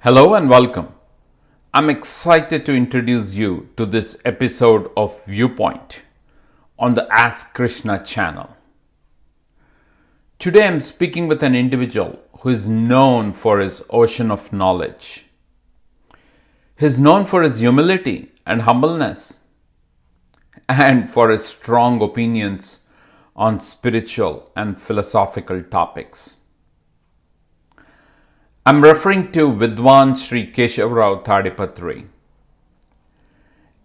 Hello and welcome. I'm excited to introduce you to this episode of Viewpoint on the Ask Krishna channel. Today I'm speaking with an individual who is known for his ocean of knowledge. He's known for his humility and humbleness and for his strong opinions on spiritual and philosophical topics. I'm referring to Vidwan Shri Keshav Tadipatri,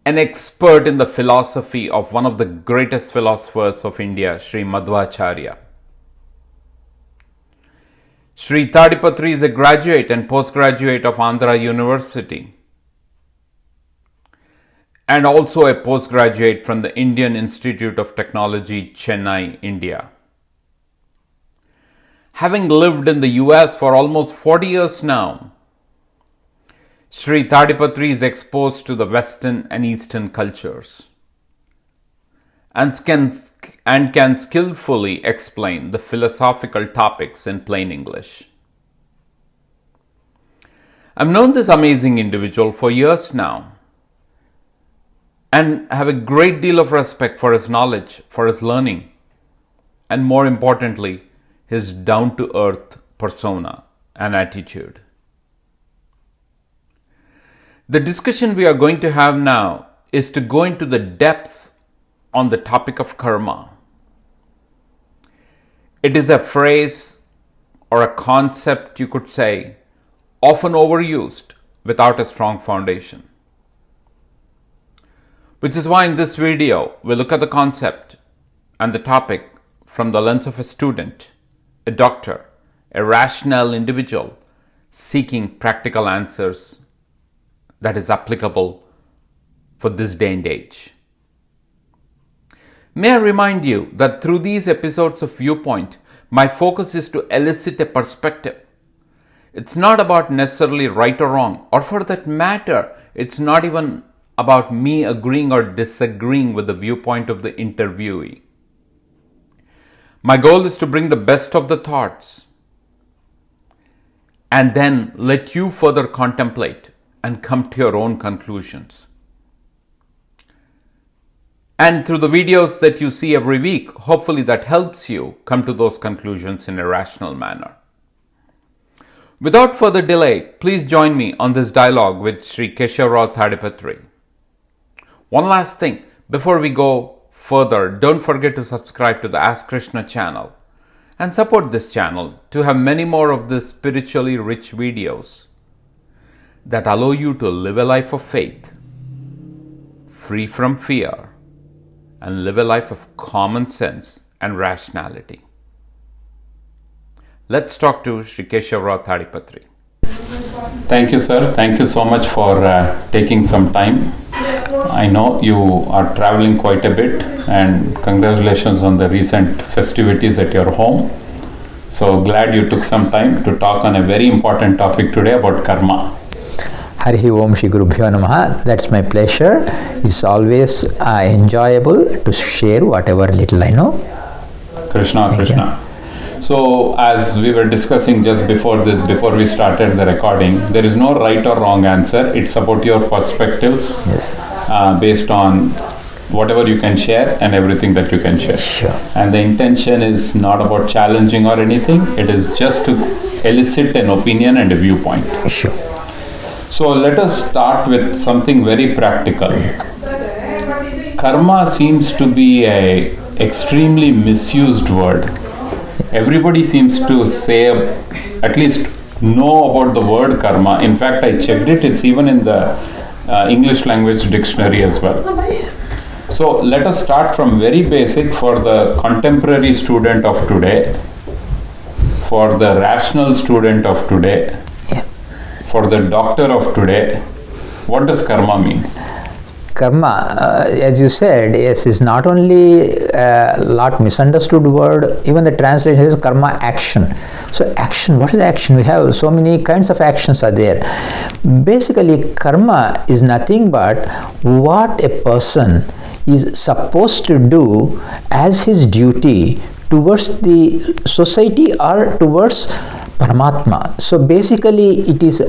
an expert in the philosophy of one of the greatest philosophers of India, Shri Madhvacharya. Shri Tadipatri is a graduate and postgraduate of Andhra University and also a postgraduate from the Indian Institute of Technology, Chennai, India. Having lived in the US for almost 40 years now, Shri Tadipatri is exposed to the Western and Eastern cultures and can skillfully explain the philosophical topics in plain English. I've known this amazing individual for years now and have a great deal of respect for his knowledge, for his learning, and more importantly, his down-to-earth persona and attitude. The discussion we are going to have now is to go into the depths on the topic of karma. It is a phrase or a concept, you could say, often overused without a strong foundation. Which is why in this video, we look at the concept and the topic from the lens of a student, a doctor, a rational individual seeking practical answers that is applicable for this day and age. May I remind you that through these episodes of Viewpoint, my focus is to elicit a perspective. It's not about necessarily right or wrong, or for that matter, it's not even about me agreeing or disagreeing with the viewpoint of the interviewee. My goal is to bring the best of the thoughts and then let you further contemplate and come to your own conclusions. And through the videos that you see every week, hopefully that helps you come to those conclusions in a rational manner. Without further delay, please join me on this dialogue with Shri Keshav Tadipatri. One last thing, before we go further, don't forget to subscribe to the Ask Krishna channel and support this channel to have many more of these spiritually rich videos that allow you to live a life of faith, free from fear, and live a life of common sense and rationality. Let's talk to Shri Keshav Tadipatri. Thank you, sir. Thank you so much for taking some time. I know you are traveling quite a bit, and congratulations on the recent festivities at your home. So glad you took some time to talk on a very important topic today about karma. Harihi Om Shri Gurubhyo Namaha. That's my pleasure. It's always enjoyable to share whatever little I know. Krishna, Krishna. So as we were discussing just before we started the recording, there is no right or wrong answer. It's about your perspectives. Yes. Based on whatever you can share and everything that you can share. Sure. And the intention is not about challenging or anything. It is just to elicit an opinion and a viewpoint. Sure. So let us start with something very practical. Karma seems to be a extremely misused word. Everybody seems to say, at least know about the word karma. In fact, I checked it. It's even in the English language dictionary as well. So let us start from very basic for the contemporary student of today, for the rational student of today, for the doctor of today. What does karma mean? Karma, as you said, yes, is not only a lot misunderstood word. Even the translation is karma action. So action, what is action? We have so many kinds of actions are there. Basically, karma is nothing but what a person is supposed to do as his duty towards the society or towards Paramatma. So basically it is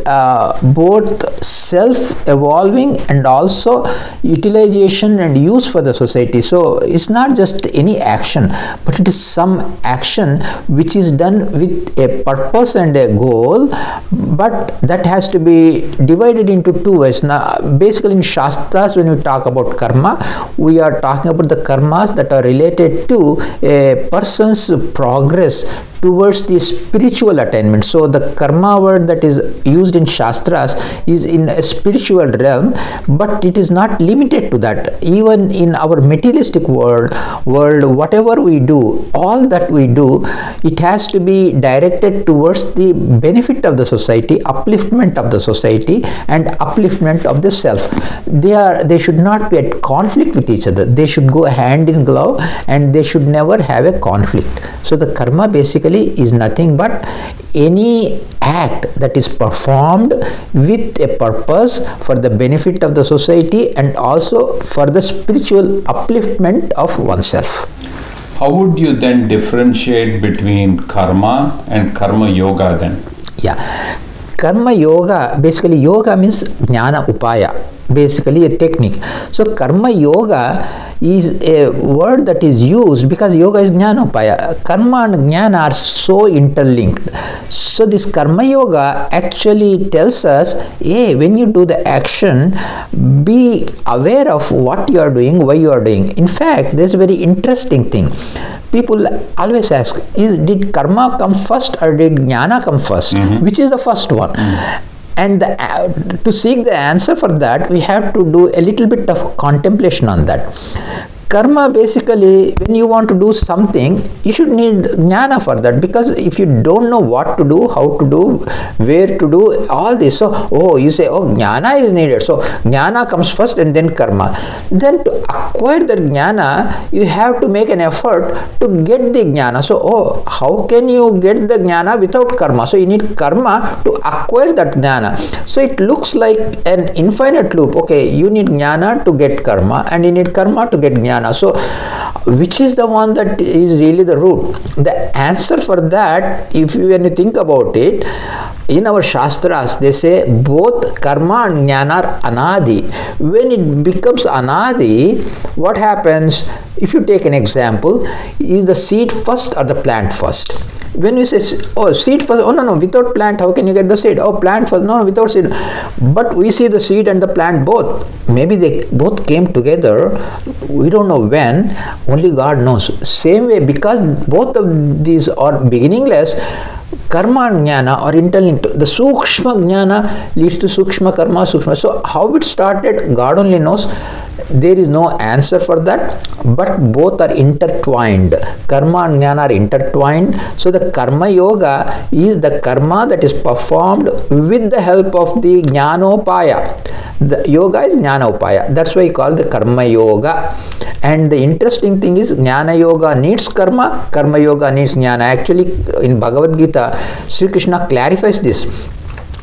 both self-evolving and also utilization and use for the society. So it's not just any action, but it is some action which is done with a purpose and a goal, but that has to be divided into two ways. Now basically in Shastras, when we talk about karma, we are talking about the karmas that are related to a person's progress towards the spiritual attainment. So the karma word that is used in Shastras is in a spiritual realm, but it is not limited to that. Even in our materialistic world, whatever we do, all that we do, it has to be directed towards the benefit of the society, upliftment of the society, and upliftment of the self. They should not be at conflict with each other. They should go hand in glove, and they should never have a conflict. So the karma basically is nothing but any act that is performed with a purpose for the benefit of the society and also for the spiritual upliftment of oneself. How would you then differentiate between karma and karma yoga then? Yeah. Karma yoga, basically yoga means jnana upaya, basically a technique. So karma yoga is a word that is used because yoga is jnana upaya. Karma and jnana are so interlinked. So this karma yoga actually tells us, hey, when you do the action, be aware of what you are doing, why you are doing. In fact, there's a very interesting thing. People always ask, did karma come first or did jnana come first? Which is the first one? And to seek the answer for that, we have to do a little bit of contemplation on that. Karma, basically, when you want to do something, you should need jnana for that, because if you don't know what to do, how to do, where to do, all this, so you say, jnana is needed, so jnana comes first and then karma. Then to acquire the jnana, you have to make an effort to get the jnana. So how can you get the jnana without karma? So you need karma to acquire that jnana. So it looks like an infinite loop. Okay, you need jnana to get karma, and you need karma to get jnana. So which is the one that is really the root? The answer for that, when you think about it, in our Shastras, they say both karma and jnana are anadi. When it becomes anadi, what happens? If you take an example, is the seed first or the plant first? When you say, seed first, no, without plant, how can you get the seed? Plant first, no, without seed. But we see the seed and the plant both. Maybe they both came together, we don't know when, only God knows. Same way, because both of these are beginningless, karma and jnana are interlinked. The sukshma jnana leads to sukshma karma, sukshma. So how it started, God only knows. There is no answer for that, but both are intertwined. Karma and jnana are intertwined. So the karma yoga is the karma that is performed with the help of the jnanopaya. The yoga is jnanopaya. That's why you call the karma yoga. And the interesting thing is, jnana yoga needs karma, karma yoga needs jnana. Actually, in Bhagavad Gita, Shri Krishna clarifies this.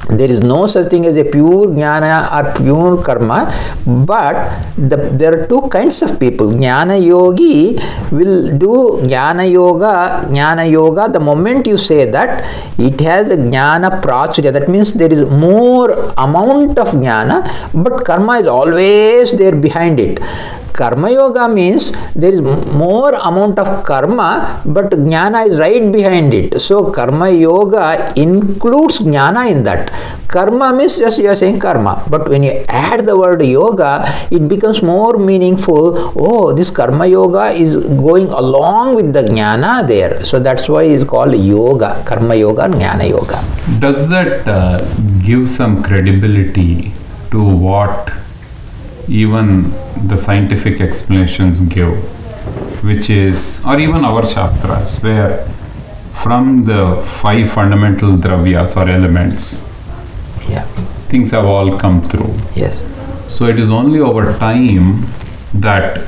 There is no such thing as a pure jnana or pure karma, but there are two kinds of people. Jnana yogi will do jnana yoga. The moment you say that, it has a jnana prachurya. That means there is more amount of jnana, but karma is always there behind it. Karma yoga means there is more amount of karma, but jnana is right behind it. So karma yoga includes jnana in that. Karma means just you are saying karma, but when you add the word yoga, it becomes more meaningful. This karma yoga is going along with the jnana there. So that's why it's called yoga, karma yoga and jnana yoga. Does that give some credibility to what even the scientific explanations give, which is, or even our Shastras, where from the 5 fundamental dravyas or elements, things have all come through. Yes. So it is only over time that,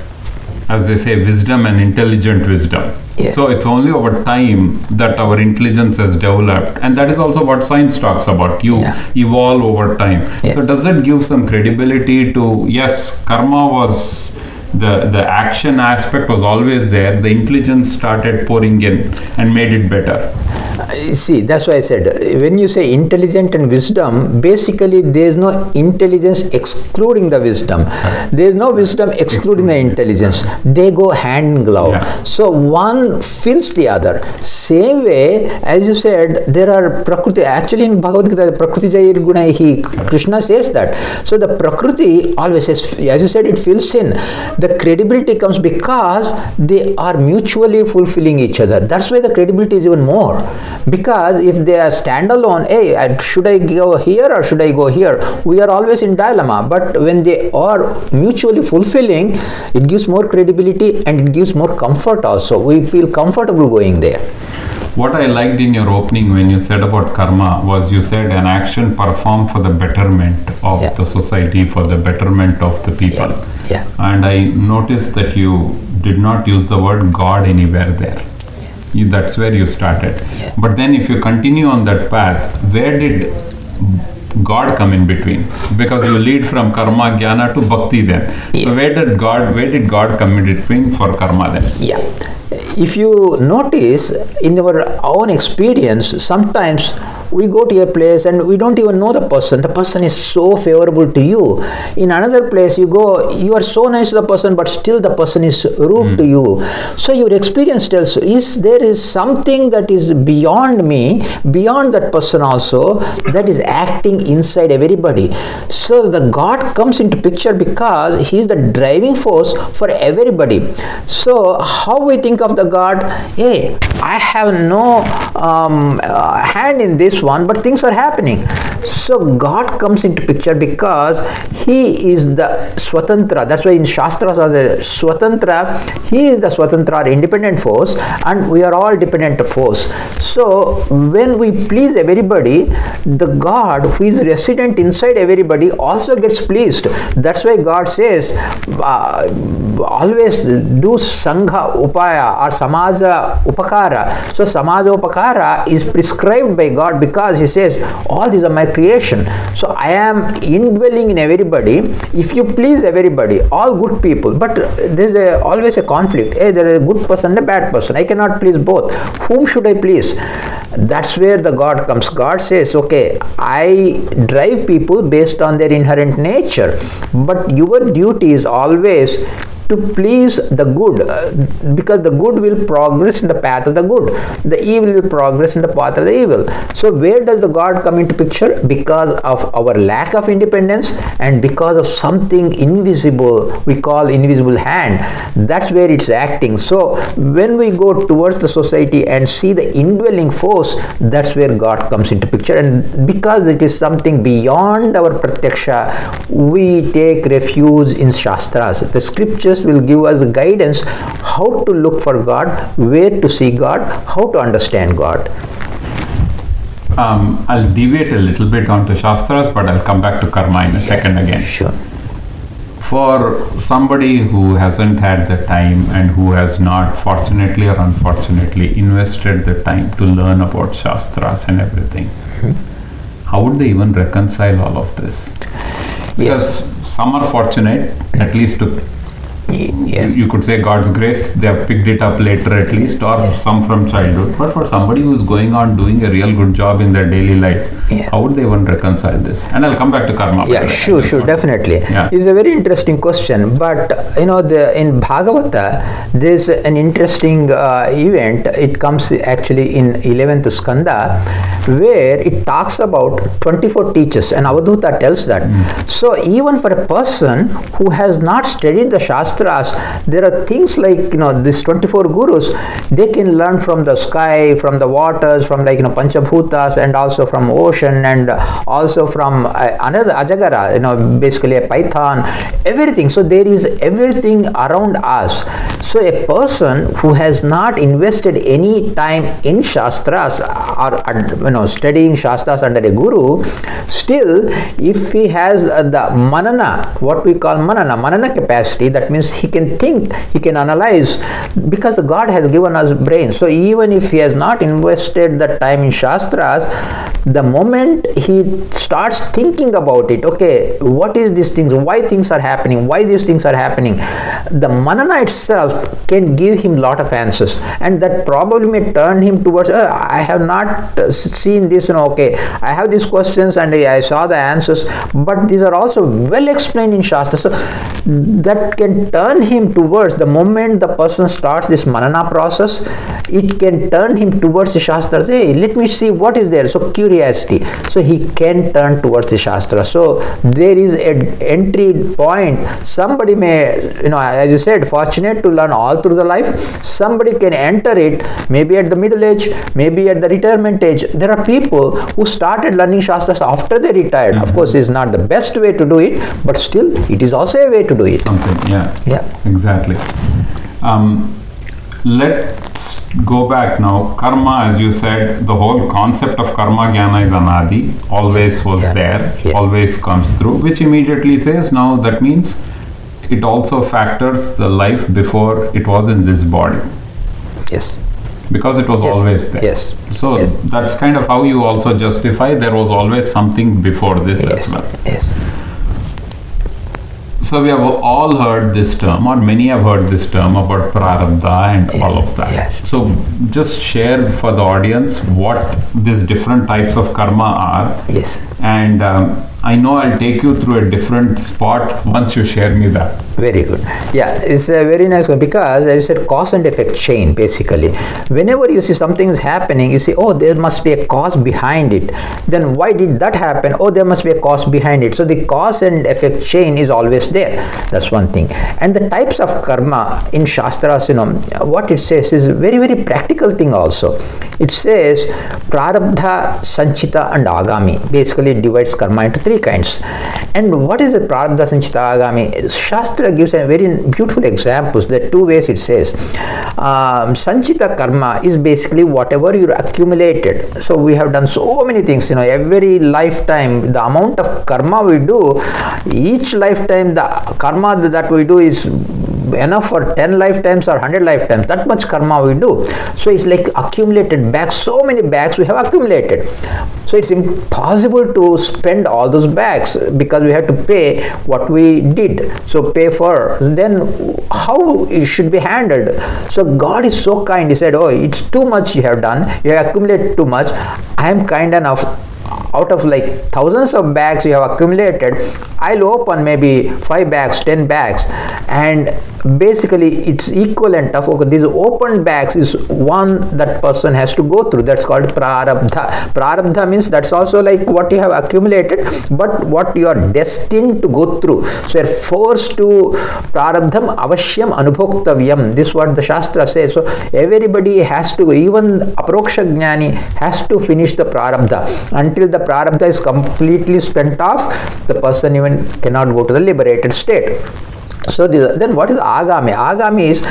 as they say, wisdom and intelligent wisdom. Yes. So it's only over time that our intelligence has developed, and that is also what science talks about. You evolve over time. Yes. So does that give some credibility to, yes, karma was the action aspect was always there. The intelligence started pouring in and made it better. See, that's why I said, when you say intelligent and wisdom, basically there is no intelligence excluding the wisdom. There is no wisdom excluding the intelligence. They go hand in glove. Yeah. So one fills the other. Same way, as you said, there are Prakriti. Actually in Bhagavad Gita, Prakriti Jair Gunahi, Krishna says that. So the Prakriti always says, as you said, it fills in. The credibility comes because they are mutually fulfilling each other. That's why the credibility is even more. Because if they are standalone, hey, should I go here or should I go here? We are always in dilemma. But when they are mutually fulfilling, it gives more credibility and it gives more comfort also. We feel comfortable going there. What I liked in your opening when you said about karma was you said an action performed for the betterment of the society, for the betterment of the people. Yeah. And I noticed that you did not use the word God anywhere there. That's where you started. Yeah. But then if you continue on that path, where did God come in between? Because you lead from karma, jnana to bhakti then. Yeah. So where did God come in between for karma then? Yeah. If you notice in our own experience, sometimes we go to a place and we don't even know the person. The person is so favorable to you. In another place you go, you are so nice to the person, but still the person is rude to you. So your experience tells you, there is something that is beyond me, beyond that person also, that is acting inside everybody. So the God comes into picture because he is the driving force for everybody. So how we think of the God, hey, I have no hand in this one, but things are happening. So God comes into picture because he is the Swatantra. That's why in Shastras are the Swatantra, he is the Swatantra, independent force, and we are all dependent force. So when we please everybody, the God who is resident inside everybody also gets pleased. That's why God says, always do Sangha Upaya or Samaja Upakara. So Samaja Upakara is prescribed by God because he says, all these are my creation. So I am indwelling in everybody. If you please everybody, all good people, but there's always a conflict. Hey, there is a good person and a bad person. I cannot please both. Whom should I please? That's where the God comes. God says, okay, I drive people based on their inherent nature, but your duty is always to please the good, because the good will progress in the path of the good, the evil will progress in the path of the evil. So where does the God come into picture? Because of our lack of independence and because of something invisible, we call invisible hand. That's where it's acting. So when we go towards the society and see the indwelling force, that's where God comes into picture. And because it is something beyond our pratyaksha, we take refuge in Shastras. The scriptures will give us guidance how to look for God, where to see God, how to understand God. I'll deviate a little bit onto Shastras, but I'll come back to karma in a second again. Sure. For somebody who hasn't had the time and who has not, fortunately or unfortunately, invested the time to learn about Shastras and everything, how would they even reconcile all of this? Because some are fortunate, at least to, you could say God's grace, they have picked it up later at least, or some from childhood. But for somebody who's going on doing a real good job in their daily life, how would they even reconcile this? And I'll come back to karma. Sure, definitely. It's a very interesting question. But in Bhagavata, there's an interesting event. It comes actually in 11th Skanda, where it talks about 24 teachers, and Avadhuta tells that. So even for a person who has not studied the Shastras, there are things like, these 24 gurus, they can learn from the sky, from the waters, from Panchabhutas, and also from ocean, and also from another Ajagara, basically a python, everything. So there is everything around us. So a person who has not invested any time in Shastras or studying Shastras under a guru, still if he has the manana, what we call manana capacity, that means he can think, he can analyze, because the God has given us brain. So even if he has not invested the time in Shastras, the moment he starts thinking about it, okay, what is these things, why things are happening, why these things are happening, the manana itself itself can give him lot of answers, and that probably may turn him towards, I have not seen this, okay, I have these questions and I saw the answers, but these are also well explained in Shastra. So that can turn him towards, the moment the person starts this manana process, it can turn him towards the Shastra. Hey, let me see what is there. So curiosity. So he can turn towards the Shastra. So there is an entry point. Somebody may, as you said, fortunate to learn all through the life. Somebody can enter it maybe at the middle age, maybe at the retirement age. There are people who started learning Shastras after they retired. Of course, it's not the best way to do it, but still it is also a way to do it. Yeah, exactly. Let's go back now. Karma, as you said, the whole concept of karma jnana is anadi, always was there, always comes through, which immediately says, now that means it also factors the life before it was in this body. Yes. Because it was always there. Yes. So that's kind of how you also justify there was always something before this as well. Yes. So we have all heard this term, or many have heard this term about prarabdha and all of that. Yes. So just share for the audience what these different types of karma are. Yes. And I know I'll take you through a different spot once you share me that. Very good. Yeah, it's a very nice one, because as I said, cause and effect chain, basically. Whenever you see something is happening, you say, oh, there must be a cause behind it. Then why did that happen? Oh, there must be a cause behind it. So the cause and effect chain is always there. That's one thing. And the types of karma in Shastras, what it says is a very, very practical thing also. It says prarabdha, sanchita and agami. Basically it divides karma into three kinds. And what is the prarabdha, sanchita, agami? Shastra gives a very beautiful examples. There are two ways it says. Sanchita karma is basically whatever you accumulated. So we have done so many things, every lifetime, the amount of karma we do, each lifetime the karma that we do is enough for 10 lifetimes or 100 lifetimes. That much karma we do. So it's like accumulated bags, so many bags we have accumulated. So it's impossible to spend all those bags, because we have to pay what we did. So pay for, then how it should be handled. So God is so kind. He said, oh, it's too much you have done. You have accumulated too much. I am kind enough. Out of like thousands of bags you have accumulated, I'll open maybe 5 bags, 10 bags, and basically it's equivalent of, okay, these open bags is one that person has to go through. That's called prarabdha. Prarabdha means that's also like what you have accumulated, but what you are destined to go through. So you're forced to prarabdham avashyam anubhoktavyam. This is what the Shastra says. So everybody has to, even aparoksha jnani has to finish the prarabdha. Until the prarabdha is completely spent off, the person even cannot go to the liberated state. So then what is agami? Agami is,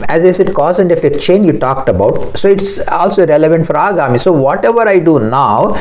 as I said, cause and effect chain you talked about. So it's also relevant for agami. So whatever I do now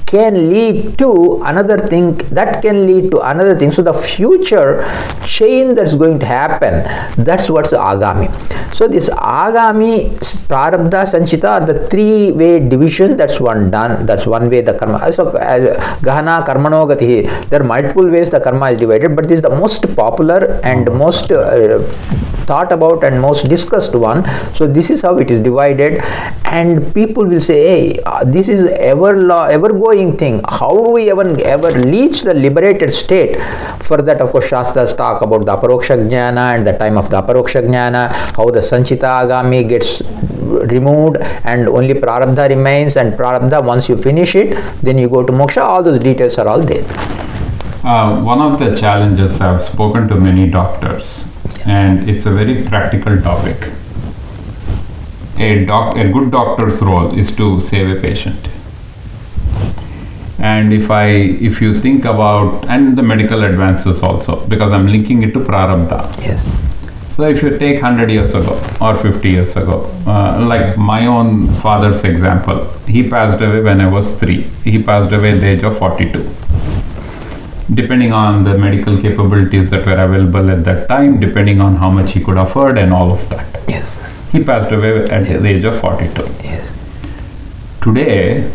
can lead to another thing, that can lead to another thing. So the future chain that's going to happen, that's what's agami. So this agami, prarabdha, sanchita are the three-way division. That's one done. That's one way the karma. So gahana karmano gatihi. There are multiple ways the karma is divided, but this is the most popular and most thought about and most discussed one. So this is how it is divided, and people will say, hey, this is ever going thing. How do we ever reach the liberated state? For that, of course, Shastras talk about the aparoksha jnana and the time of the aparoksha jnana, how the sanchita agami gets removed and only prarabdha remains, and prarabdha, once you finish it, then you go to moksha. All those details are all there. One of the challenges, I've spoken to many doctors, and it's a very practical topic. A good doctor's role is to save a patient. And if you think about, and the medical advances also, because I'm linking it to prarabdha. Yes. So if you take 100 years ago or 50 years ago, like my own father's example, he passed away when I was 3. He passed away at the age of 42. Depending on the medical capabilities that were available at that time, depending on how much he could afford and all of that. Yes. He passed away at the age of 42. Yes. Today,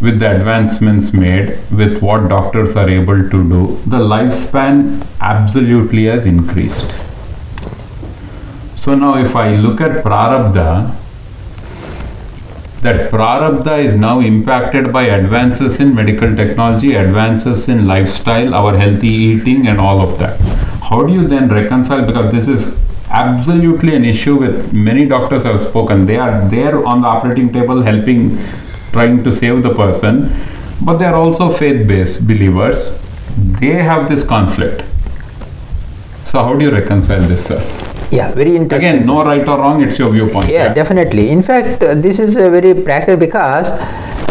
with the advancements made, with what doctors are able to do, the lifespan absolutely has increased. So now if I look at prarabdha, that prarabdha is now impacted by advances in medical technology, advances in lifestyle, our healthy eating and all of that. How do you then reconcile? Because this is absolutely an issue with many doctors have spoken. They are there on the operating table helping, trying to save the person, but they are also faith-based believers. They have this conflict. So how do you reconcile this, sir? Yeah, very interesting. Again, no right or wrong, it's your viewpoint. Yeah, definitely. In fact, this is a very practical, because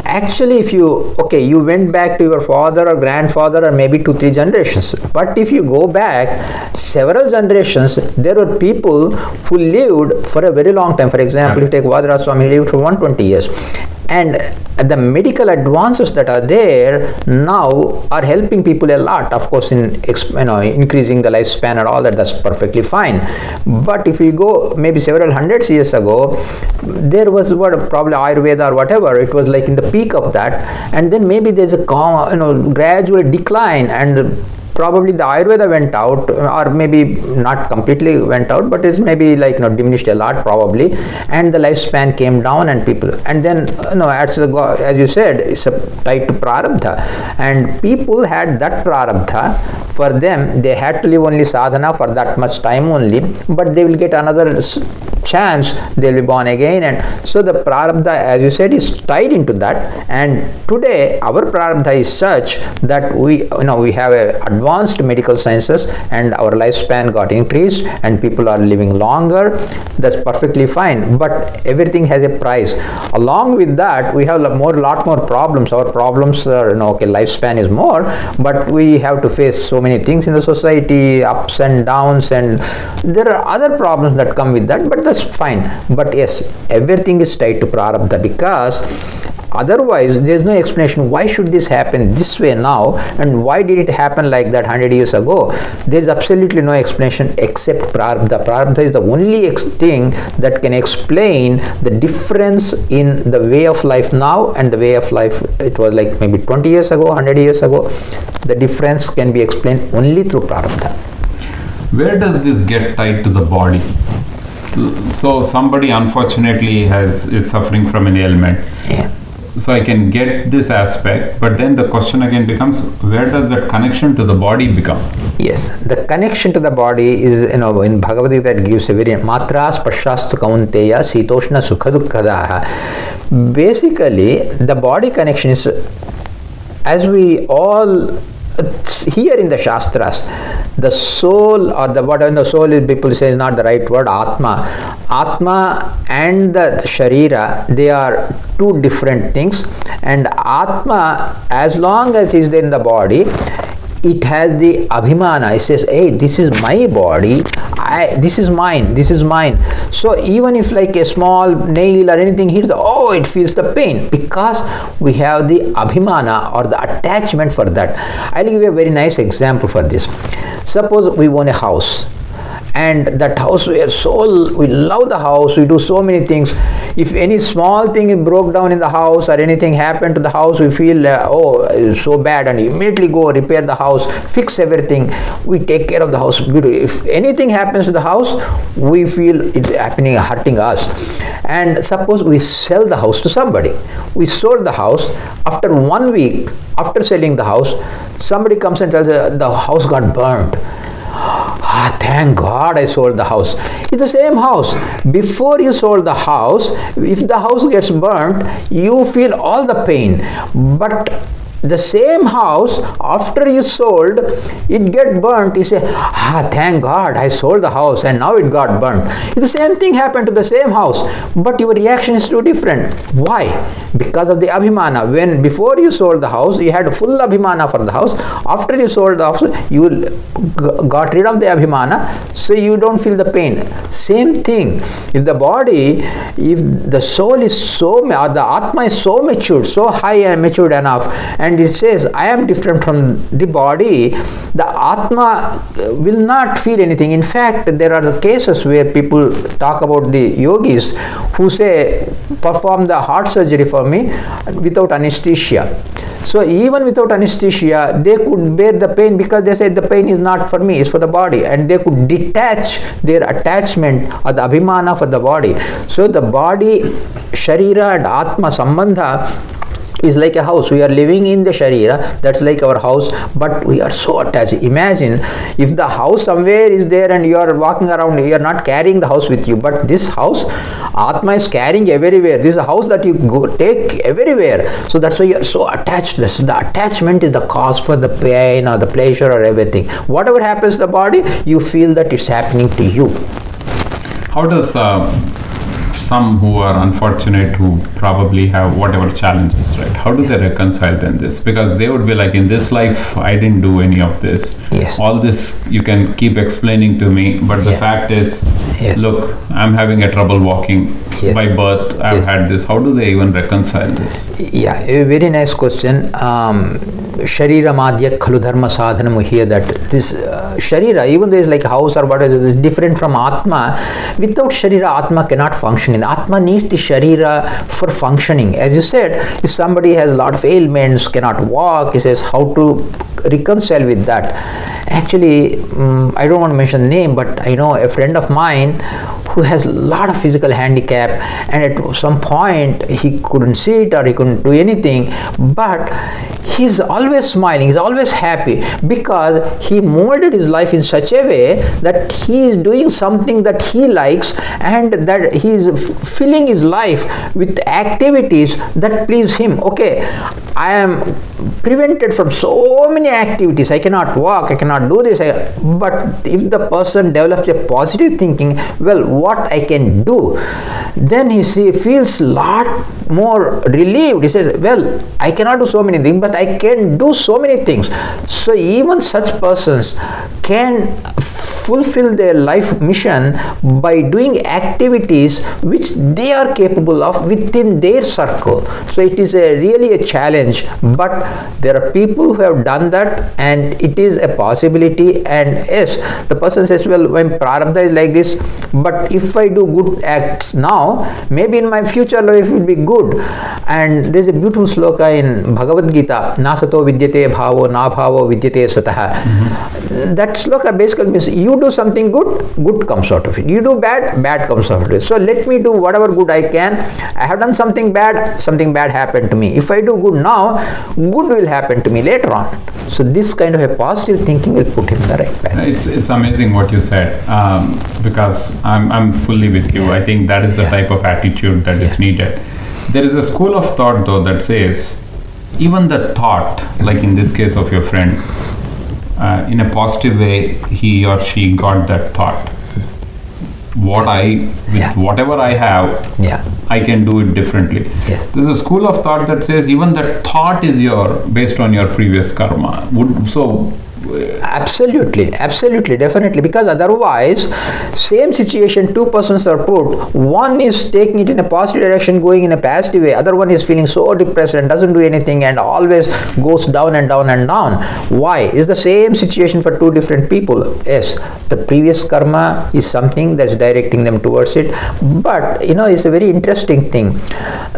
actually if you went back to your father or grandfather or maybe 2-3 generations, but if you go back several generations, there were people who lived for a very long time. For example, if you take Vadraj Swami, he lived for 120 years. And the medical advances that are there now are helping people a lot. Of course, in increasing the lifespan and all that, that's perfectly fine. But if you go maybe several hundreds years ago, there was probably Ayurveda or whatever. It was like in the peak of that, and then maybe there's a gradual decline, and probably the Ayurveda went out, or maybe not completely went out, but it's maybe like diminished a lot probably, and the lifespan came down, and people, and then as you said, it's tied to prarabdha, and people had that prarabdha. For them, they had to live only sadhana for that much time only, but they will get another chance, they'll be born again. And so the prarabdha, as you said, is tied into that. And today our prarabdha is such that we have a advanced medical sciences, and our lifespan got increased, and people are living longer. That's perfectly fine, but everything has a price. Along with that, we have lot more problems. Our problems are, lifespan is more, but we have to face so many things in the society, ups and downs, and there are other problems that come with that, but that's fine. But yes, everything is tied to prarabdha, because otherwise there is no explanation why should this happen this way now, and why did it happen like that 100 years ago. There is absolutely no explanation except prarabdha. Prarabdha is the only thing that can explain the difference in the way of life now and the way of life it was like maybe 20 years ago, 100 years ago. The difference can be explained only through prarabdha. Where does this get tied to the body? So somebody unfortunately is suffering from an ailment. Yeah. So I can get this aspect, but then the question again becomes, where does that connection to the body become? Yes, the connection to the body is, in Bhagavad Gita it gives a very matras pashastu kaunteya sitoshna sukhadukkadaha. Basically, the body connection is, as we all hear in the Shastras, the soul, or the soul is, people say is not the right word, Atma and the Sharira, they are two different things. And Atma, as long as it is there in the body, it has the abhimana. It says, hey, this is my body, this is mine. So even if like a small nail or anything hits, it feels the pain, because we have the abhimana or the attachment for that. I'll give you a very nice example for this. Suppose we own a house, and that house, we love the house, we do so many things. If any small thing broke down in the house or anything happened to the house, we feel so bad, and immediately go repair the house, fix everything, we take care of the house. If anything happens to the house, we feel it hurting us. And suppose we sell the house to somebody. We sold the house. After 1 week after selling the house, somebody comes and tells the house got burnt. Thank God I sold the house. It's the same house. Before you sold the house, if the house gets burnt, you feel all the pain. But the same house, after you sold, it get burnt, you say, thank God I sold the house and now it got burnt. The same thing happened to the same house, but your reaction is too different. Why? Because of the abhimana. When before you sold the house, you had full abhimana for the house. After you sold the house, you got rid of the abhimana, so you don't feel the pain. Same thing. If the body, if the soul is so, or the Atma is so matured, so high and matured enough, and it says, I am different from the body, the Atma will not feel anything. In fact, there are the cases where people talk about the yogis who say, perform the heart surgery for me without anesthesia. So even without anesthesia, they could bear the pain because they said the pain is not for me, it's for the body, and they could detach their attachment or the abhimana for the body. So the body, Sharira and Atma Sambandha is like a house. We are living in the Sharira, that's like our house, but we are so attached. Imagine if the house somewhere is there and you are walking around, you are not carrying the house with you, but this house, Atma is carrying everywhere. This is a house that you go take everywhere. So that's why you are so attached to this. The attachment is the cause for the pain or the pleasure or everything. Whatever happens to the body, you feel that it's happening to you. How does some who are unfortunate, who probably have whatever challenges, right? How do they reconcile then this? Because they would be like, in this life, I didn't do any of this. Yes. All this you can keep explaining to me, but the fact is, look, I'm having a trouble walking by birth. I've had this. How do they even reconcile this? Yeah, a very nice question. Sharira madhya khalu dharma sadhanam, we hear that. This Sharira, even though it's like a house or whatever, is different from Atma. Without Sharira, Atma cannot function. And Atma needs the Sharira for functioning. As you said, if somebody has a lot of ailments, cannot walk, he says how to reconcile with that. Actually, I don't want to mention name, but I know a friend of mine who has a lot of physical handicap, and at some point he couldn't sit or he couldn't do anything, but he's always smiling, he's always happy, because he molded his life in such a way that he is doing something that he likes, and that he is filling his life with activities that please him. Okay, I am prevented from so many activities, I cannot walk, I cannot do this, but if the person develops a positive thinking, well, what I can do, then he feels a lot more relieved. He says, well, I cannot do so many things, but I can do so many things. So even such persons can fulfill their life mission by doing activities which they are capable of within their circle. So it is really a challenge, but there are people who have done that, and it is a possibility. And yes, the person says, well, when prarabdha is like this, but if I do good acts now, maybe in my future life will be good. And there's a beautiful sloka in Bhagavad Gita, nasato vidyate bhavo na bhavo vidyate satah. That sloka basically means you do something good, good comes out of it. You do bad, bad comes out of it. So let me do whatever good I can. I have done something bad happened to me. If I do good now, good will happen to me later on. So this kind of a positive thinking will put him in the right path. It's amazing what you said, because I'm fully with you. I think that is the type of attitude that is needed. There is a school of thought though that says even the thought, like in this case of your friend, in a positive way, he or she got that thought. Whatever I have, I can do it differently. Yes. There's a school of thought that says even that thought is based on your previous karma. Absolutely, definitely, because otherwise, same situation, two persons are put, one is taking it in a positive direction, going in a positive way, other one is feeling so depressed and doesn't do anything and always goes down and down and down. Why? It's the same situation for two different people. Yes, the previous karma is something that's directing them towards it, but it's a very interesting thing.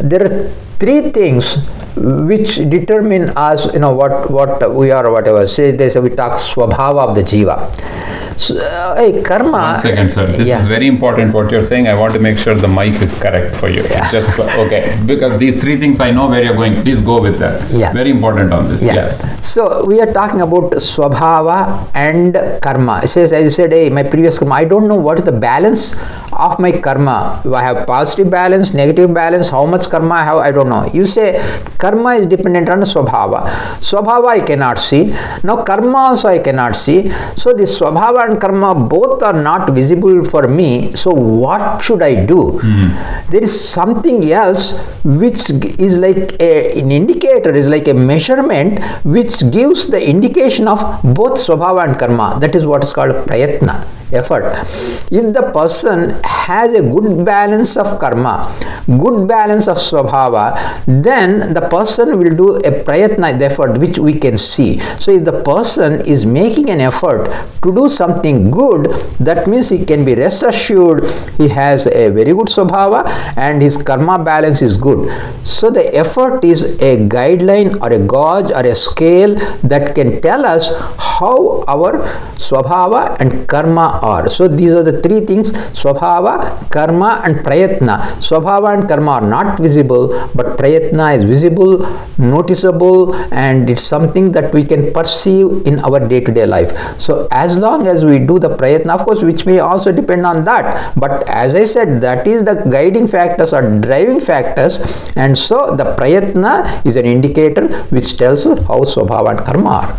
There are three things which determine us, what we are or whatever. Say we talk swabhava of the jiva. So, karma. 1 second, sir. This is very important what you're saying. I want to make sure the mic is correct for you. Okay. Because these three things I know where you're going. Please go with that. Very important on this. Yes. So we are talking about swabhava and karma. It says, as you said, my previous karma, I don't know what is the balance of my karma. Do I have positive balance, negative balance? How much karma I have? I don't know. You say karma is dependent on swabhava. Swabhava I cannot see. Now karma also I cannot see. So this swabhava and karma both are not visible for me. So what should I do? There is something else which is like an indicator, is like a measurement which gives the indication of both swabhava and karma. That is what is called prayatna. effort. If the person has a good balance of karma, good balance of swabhava, then the person will do a prayatna, the effort, which we can see. So if the person is making an effort to do something good, that means he can be rest assured he has a very good swabhava and his karma balance is good. So the effort is a guideline or a gauge or a scale that can tell us how our swabhava and karma are. So these are the three things: swabhava, karma and prayatna. Swabhava and karma are not visible, but prayatna is visible, noticeable, and it's something that we can perceive in our day-to-day life. So as long as we do the prayatna, of course, which may also depend on that, but as I said, that is the guiding factors or driving factors, and so the prayatna is an indicator which tells how swabhava and karma are.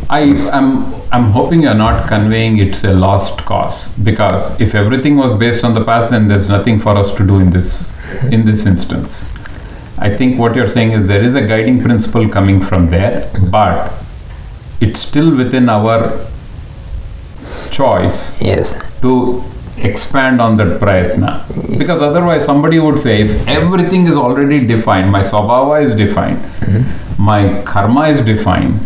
I'm hoping you're not conveying it's a lost cause, because if everything was based on the past, then there's nothing for us to do in this instance. I think what you're saying is there is a guiding principle coming from there, but it's still within our choice to expand on that prayatna, because otherwise somebody would say, if everything is already defined, my swabhava is defined, my karma is defined,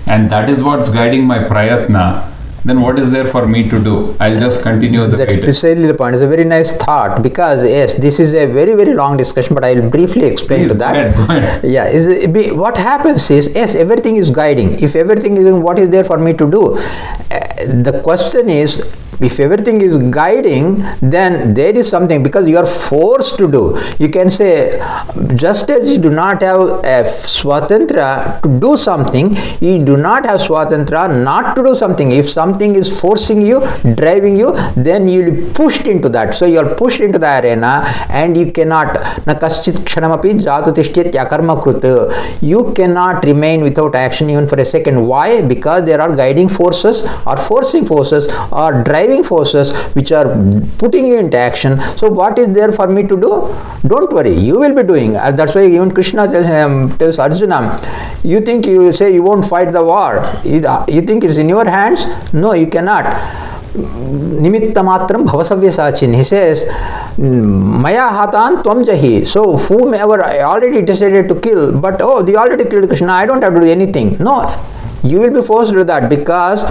and that is what's guiding my prayatna, then what is there for me to do? I'll just continue the That's precisely the point. It's a very nice thought, because yes, this is a very, very long discussion, but I'll briefly explain to that. Go ahead. Yeah, what happens is, yes, everything is guiding. If everything is, what is there for me to do? The question is, if everything is guiding, then there is something, because you are forced to do. You can say, just as you do not have a swatantra to do something, you do not have swatantra not to do something. If something is forcing you, driving you, then you will be pushed into that. So you are pushed into the arena, and you cannot, na kaschit kshanamapi jatu tishtyat yakarma krut. You cannot remain without action even for a second. Why? Because there are guiding forces or forcing forces or driving forces which are putting you into action. So what is there for me to do? Don't worry, you will be doing. That's why even Krishna tells Arjuna, you think you say you won't fight the war, you think it's in your hands? No, you cannot. Nimitta matram bhavasavya. He says, Maya hatan tvam jahi. So whomever I already decided to kill, but they already killed Krishna, I don't have to do anything. No, you will be forced to do that, because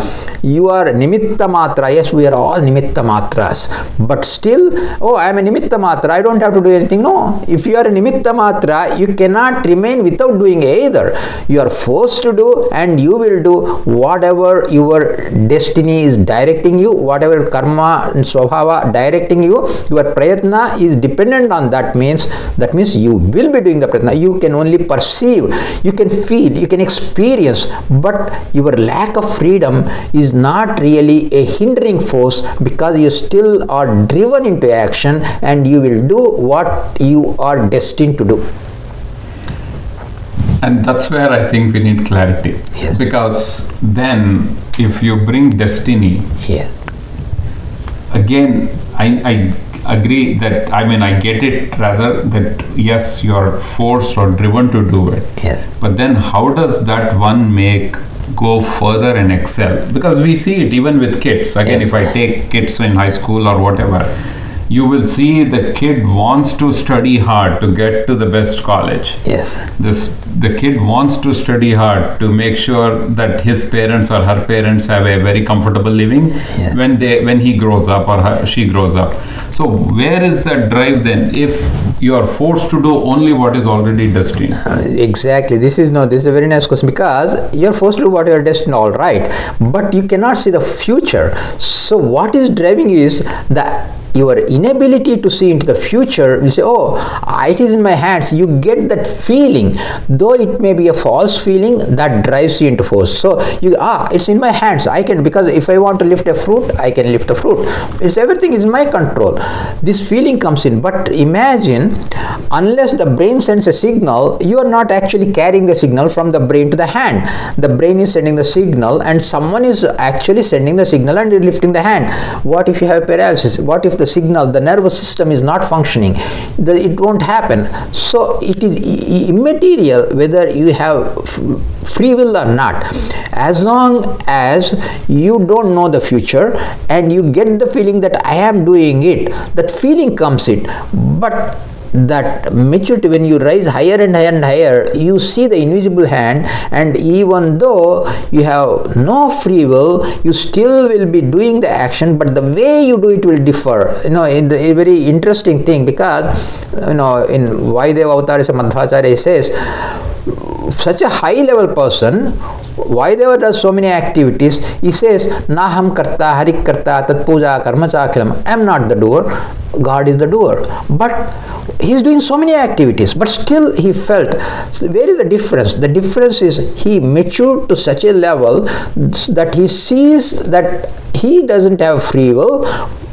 you are nimitta matra. Yes, we are all nimitta matras, but still, I am a nimitta matra, I don't have to do anything. No, if you are a nimitta matra, you cannot remain without doing either. You are forced to do, and you will do whatever your destiny is directing you, whatever karma and swabhava directing you. Your prayatna is dependent on that. Means you will be doing the prayatna. You can only perceive, you can feel, you can experience, but your lack of freedom is not really a hindering force, because you still are driven into action, and you will do what you are destined to do. And that's where I think we need clarity. Yes. Because then if you bring destiny, again, I agree that, I get it rather, that yes, you're forced or driven to do it. Yes. But then how does that one go further and excel? Because we see it even with kids. Again, if I take kids in high school or whatever, you will see the kid wants to study hard to get to the best college. Yes. The kid wants to study hard to make sure that his parents or her parents have a very comfortable living when he grows up or she grows up. So where is that drive then, if you are forced to do only what is already destined? Exactly. This is a very nice question, because you are forced to do what you are destined, all right, but you cannot see the future. So what is driving you is your inability to see into the future. Will say, it is in my hands. You get that feeling, though it may be a false feeling, that drives you into force. So it's in my hands. I can, because if I want to lift a fruit, I can lift the fruit. Everything is in my control. This feeling comes in. But imagine, unless the brain sends a signal, you are not actually carrying the signal from the brain to the hand. The brain is sending the signal, and someone is actually sending the signal and lifting the hand. What if you have paralysis? What if the signal, the nervous system is not functioning, it won't happen. So it is immaterial whether you have free will or not. As long as you don't know the future and you get the feeling that I am doing it, that feeling comes in. But that maturity, when you rise higher and higher and higher, you see the invisible hand, and even though you have no free will, you still will be doing the action, but the way you do it will differ. In a very interesting thing, because in Vaideva Avatarisa Madhvacharya, he says, such a high level person, Vaideva does so many activities. He says, Naham karta, harik karta, tat puja, karma chakram. I am not the doer, God is the doer. But he is doing so many activities, but still he felt. So where is the difference? The difference is he matured to such a level that he sees that he doesn't have free will,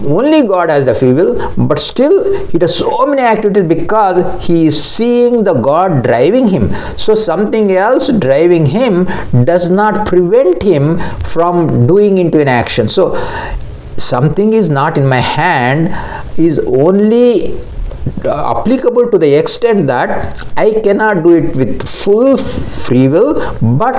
only God has the free will, but still he does so many activities because he is seeing the God driving him. So something else driving him does not prevent him from doing into an action. So something is not in my hand is only applicable to the extent that I cannot do it with full free will, but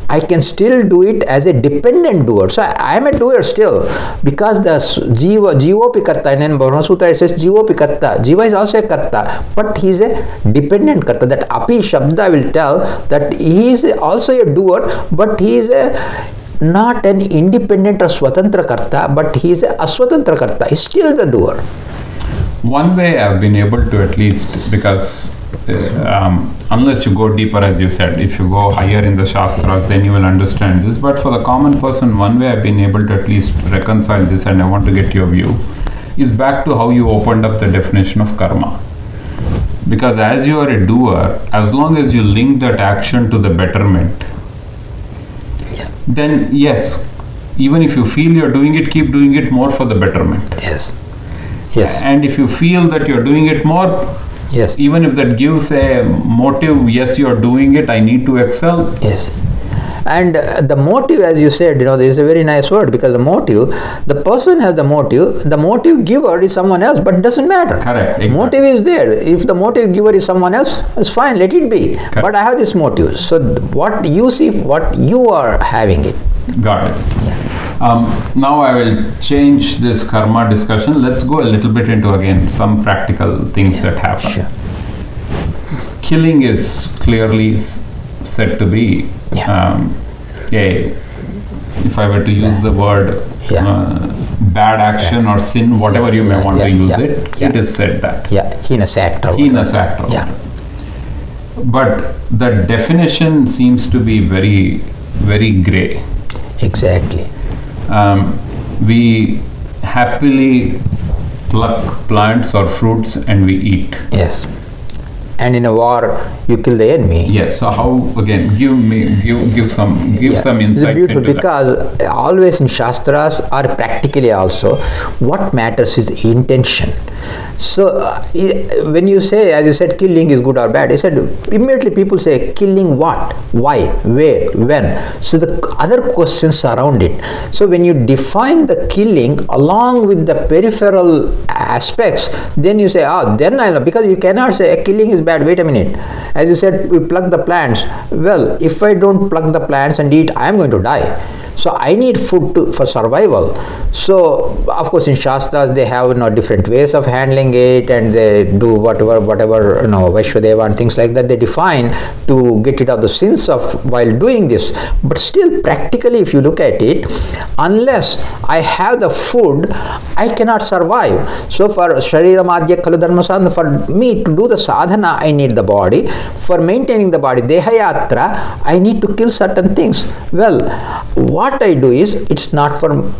I can still do it as a dependent doer. So I am a doer still, because the Jivopi Karta, in Brahma Sutra it says Jivopi Karta. Jiva is also a Karta, but he is a dependent Karta. That Api Shabda will tell that he is also a doer, but he is not an independent or Swatantra Karta, but he is a Aswatantra Karta. He is still the doer. One way I've been able to, at least, because unless you go deeper, as you said, if you go higher in the Shastras, then you will understand this. But for the common person, one way I've been able to at least reconcile this, and I want to get your view, is back to how you opened up the definition of karma. Because as you are a doer, as long as you link that action to the betterment, then yes, even if you feel you're doing it, keep doing it more for the betterment. Yes. Yes. And if you feel that you're doing it more, yes, even if that gives a motive, yes, you're doing it, I need to excel. Yes. And the motive, as you said, there is a very nice word, because the motive, the person has the motive giver is someone else, but it doesn't matter. Correct. Exactly. Motive is there. If the motive giver is someone else, it's fine, let it be. Correct. But I have this motive. So what you see, what you are having it. Got it. Yeah. Now I will change this karma discussion. Let's go a little bit into, again, some practical things that happen. Sure. Killing is clearly said to be if I were to use the word bad action or sin, whatever you may want to use it is said that. Heinous act. Heinous act. But the definition seems to be very, very grey. Exactly. We happily pluck plants or fruits and we eat. Yes. And in a war, you kill the enemy. Yes. So how, again, give some insights. It's beautiful, because always in Shastras, or practically also, what matters is the intention. So when you say, as you said, killing is good or bad, I said immediately people say, killing what, why, where, when. So the other questions surround it. So when you define the killing along with the peripheral aspects, then you say, then I know, because you cannot say killing is bad. Wait a minute. As you said, we pluck the plants. Well, if I don't pluck the plants and eat, I am going to die. So I need food for survival. So of course in Shastras they have different ways of handling it, and they do whatever Vaishwadeva and things like that they define to get rid of the sins of while doing this. But still practically, if you look at it, unless I have the food, I cannot survive. So for Shariram Adhya Khalu Dharma Sadhana, for me to do the sadhana, I need the body. For maintaining the body, Dehayatra, I need to kill certain things. Well, what I do is, it's not for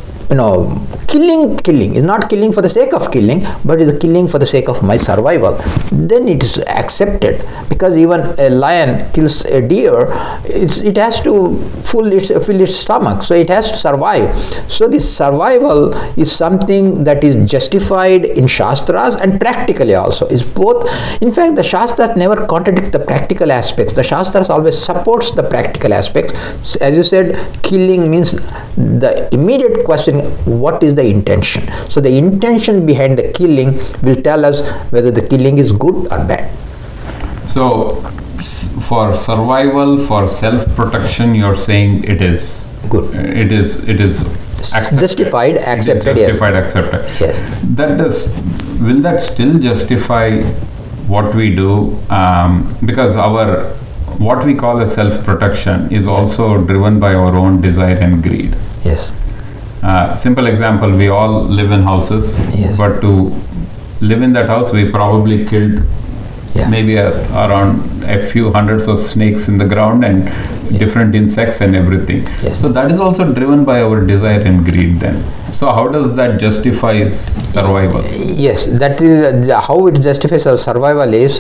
killing is not killing for the sake of killing, but is killing for the sake of my survival. Then it is accepted, because even a lion kills a deer, it has to fill its stomach, so it has to survive. So this survival is something that is justified in Shastras and practically also. Is both. In fact, the Shastras never contradict the practical aspects. The Shastras always supports the practical aspects. As you said, killing means the immediate question, what is the intention? So the intention behind the killing will tell us whether the killing is good or bad. So for survival, for self-protection, you're saying it is good. It is accepted. Justified, accepted. Justified, accepted. Yes. Will that still justify what we do? Because what we call a self-protection is also driven by our own desire and greed. Yes. Simple example, we all live in houses, yes. But to live in that house, we probably killed maybe around a few hundreds of snakes in the ground and different insects and everything. Yes. So that is also driven by our desire and greed then. So how does that justify survival? Yes, that is how it justifies our survival is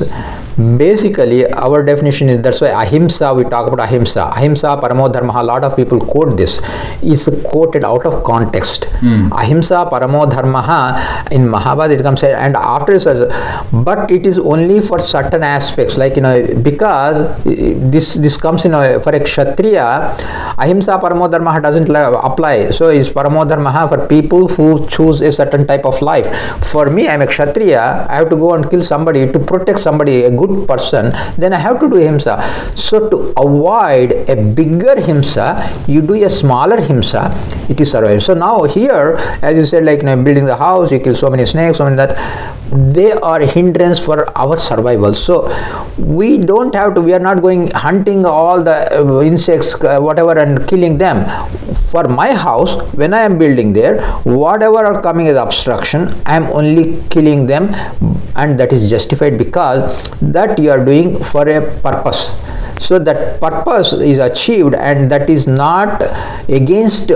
basically our definition is, that's why Ahimsa, we talk about Ahimsa. Ahimsa paramo dharma, a lot of people quote this, is quoted out of context. Ahimsa paramo dharma, in Mahabharata it comes and after it says, but it is only for certain aspects, like because this comes for a Kshatriya, Ahimsa paramo dharma doesn't apply. So is paramo dharma for people who choose a certain type of life. For me, I'm a Kshatriya, I have to go and kill somebody to protect somebody, a good person, then I have to do Ahimsa. So to avoid a bigger Ahimsa, you do a smaller Ahimsa, it is survival. So now here, as you said, like building the house, you kill so many snakes, so many that, they are a hindrance for our survival. So we don't have to, we are not going hunting all the insects, whatever, and killing them. For my house, when I am building there, whatever are coming as obstruction, I am only killing them, and that is justified because that you are doing for a purpose. So that purpose is achieved, and that is not against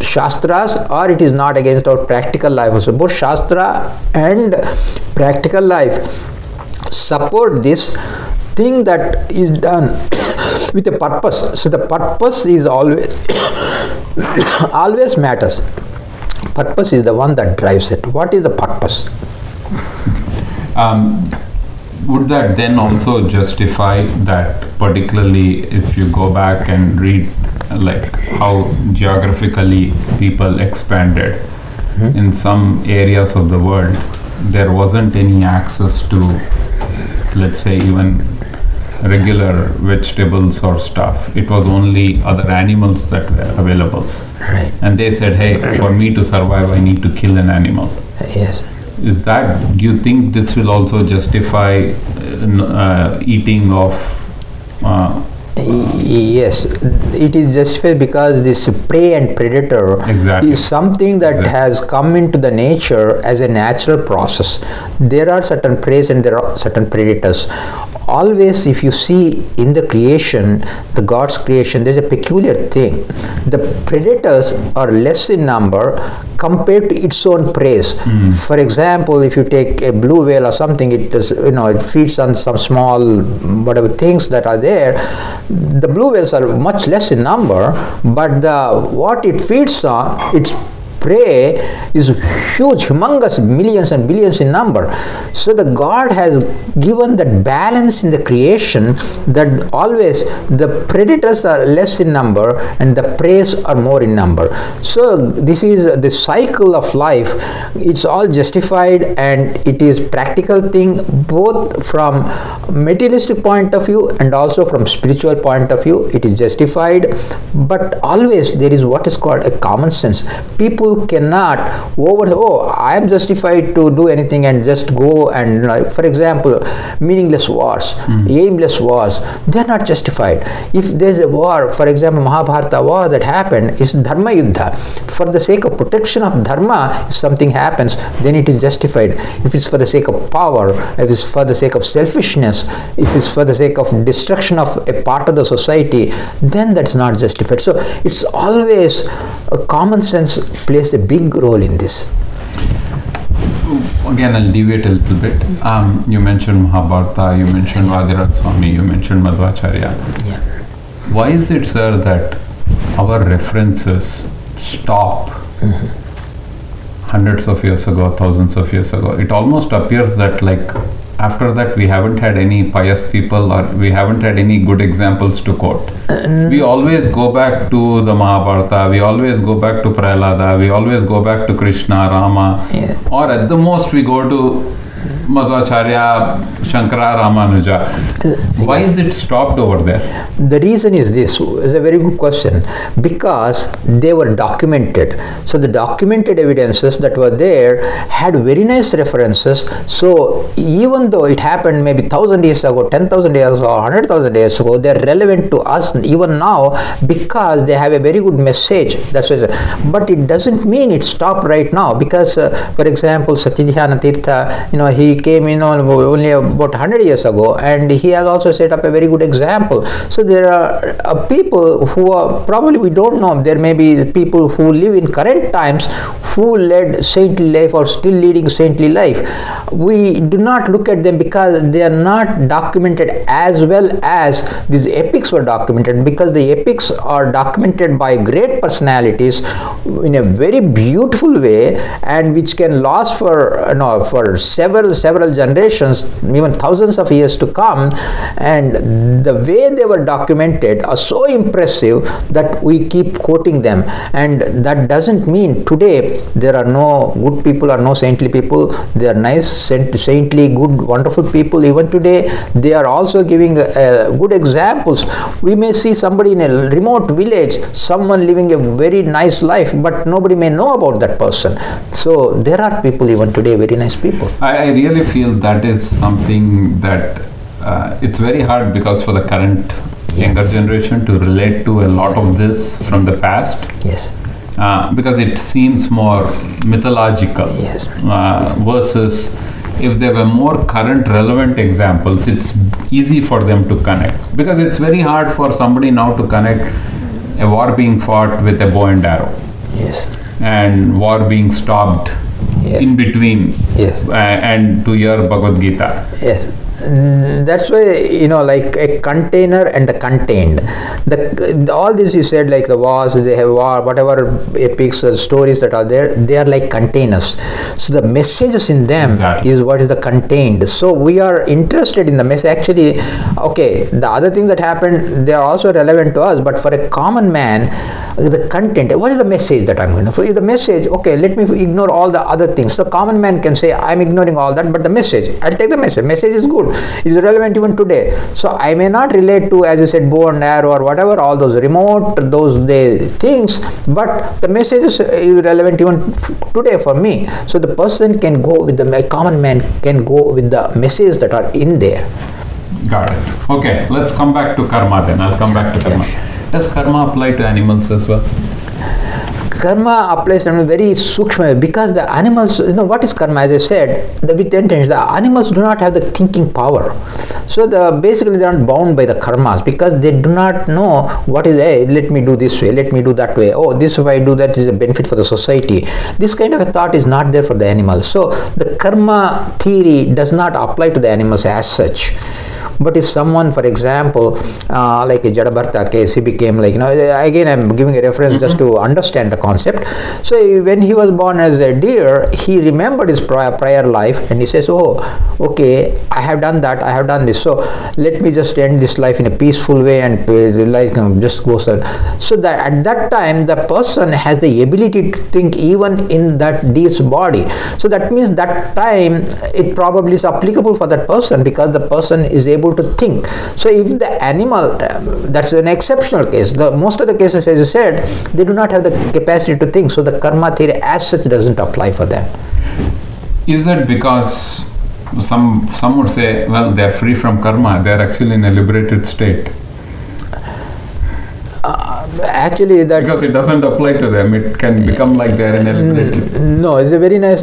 Shastras, or it is not against our practical life. So both Shastra and practical life support this thing that is done with a purpose. So the purpose is always always matters. Purpose is the one that drives it. What is the purpose? Would that then also justify that, particularly if you go back and read like how geographically people expanded in some areas of the world, there wasn't any access to, let's say, even regular vegetables or stuff. It was only other animals that were available. Right. And they said, hey, for me to survive, I need to kill an animal. Yes. Do you think this will also justify eating of? Yes, it is justified because this prey and predator is something that has come into the nature as a natural process. There are certain preys and there are certain predators. Always, if you see in the creation, the God's creation, there's a peculiar thing. The predators are less in number compared to its own prey. For example, if you take a blue whale or something, it does, it feeds on some small whatever things that are there. The blue whales are much less in number, but what it feeds on, its prey is huge, humongous, millions and billions in number. So the God has given that balance in the creation that always the predators are less in number and the preys are more in number. So this is the cycle of life. It's all justified, and it is practical thing both from materialistic point of view and also from spiritual point of view. It is justified, but always there is what is called a common sense. People cannot I am justified to do anything and just go and for example, meaningless wars, aimless wars, they are not justified. If there is a war, for example, Mahabharata war that happened is dharma yuddha. For the sake of protection of dharma, if something happens, then it is justified. If it's for the sake of power, if it's for the sake of selfishness, if it's for the sake of destruction of a part of the society, then that's not justified. So it's always common sense plays a big role in this. Again, I'll deviate a little bit. You mentioned Mahabharata, you mentioned Vadiraj Swami, you mentioned Madhvacharya. Yeah. Why is it, sir, that our references stop hundreds of years ago, thousands of years ago? It almost appears that like after that we haven't had any pious people, or we haven't had any good examples to quote. We always go back to the Mahabharata, we always go back to Prahlada, we always go back to Krishna, Rama, or at the most we go to Madhvacharya, Shankara, Ramanuja. Why is it stopped over there? The reason is this, is a very good question, because they were documented. So the documented evidences that were there had very nice references. So even though it happened maybe 1,000 years ago, 10,000 years ago, 100,000 years ago, they are relevant to us even now because they have a very good message. That's why. But it doesn't mean it stopped right now, because for example, Satyadhyana Tirtha, he came only about 100 years ago, and he has also set up a very good example. So there are people who are, probably we don't know, there may be people who live in current times who led saintly life or still leading saintly life. We do not look at them because they are not documented as well as these epics were documented, because the epics are documented by great personalities in a very beautiful way, and which can last for several generations, even thousands of years to come. And the way they were documented are so impressive that we keep quoting them. And that doesn't mean today there are no good people or no saintly people. They are nice, saintly, good, wonderful people. Even today they are also giving good examples. We may see somebody in a remote village, someone living a very nice life, but nobody may know about that person. So there are people even today, very nice people. I really feel that is something that it's very hard, because for the current younger generation to relate to a lot of this from the past. Yes. Because it seems more mythological. Yes. Versus if there were more current relevant examples, it's easy for them to connect. Because it's very hard for somebody now to connect a war being fought with a bow and arrow. Yes. And war being stopped in between. Yes. And to hear Bhagavad Gita. Yes. That's why, like a container and the contained. All this you said, like the wars, they have war, whatever epics or stories that are there, they are like containers. So the messages in them is what is the contained. So we are interested in the message. Actually, okay, the other things that happened, they are also relevant to us, but for a common man, the content, what is the message that I'm going to, for the message, okay, let me ignore all the other things. So common man can say, I'm ignoring all that, but the message, I'll take the message. Message is good. It is relevant even today. So I may not relate to, as you said, bow and arrow or whatever, all those remote, those things, but the message is relevant even today for me. So the person can go with a common man can go with the messages that are in there. Got it. Okay, let's come back to karma then. I'll come back to karma. Does karma apply to animals as well? Karma applies to very sukshma, because the animals, what is karma? As I said, with intention, the animals do not have the thinking power. So basically they are not bound by the karmas, because they do not know what is, hey, let me do this way, let me do that way. Oh, this if I do that is a benefit for the society. This kind of a thought is not there for the animals. So the karma theory does not apply to the animals as such. But if someone, for example, like a Jadabharta case, he became like, again I'm giving a reference just to understand the concept. So when he was born as a deer, he remembered his prior life, and he says, oh, okay, I have done that, I have done this, so let me just end this life in a peaceful way and just go. So that at that time, the person has the ability to think even in that deer's body. So that means that time it probably is applicable for that person, because the person is able to think. So if the animal, that's an exceptional case. Most of the cases, as I said, they do not have the capacity to think. So the karma theory as such doesn't apply for them. Is that because some would say, well, they are free from karma, they are actually in a liberated state? Actually, that because it doesn't apply to them, it can become like they are in a liberated. No, it's a very nice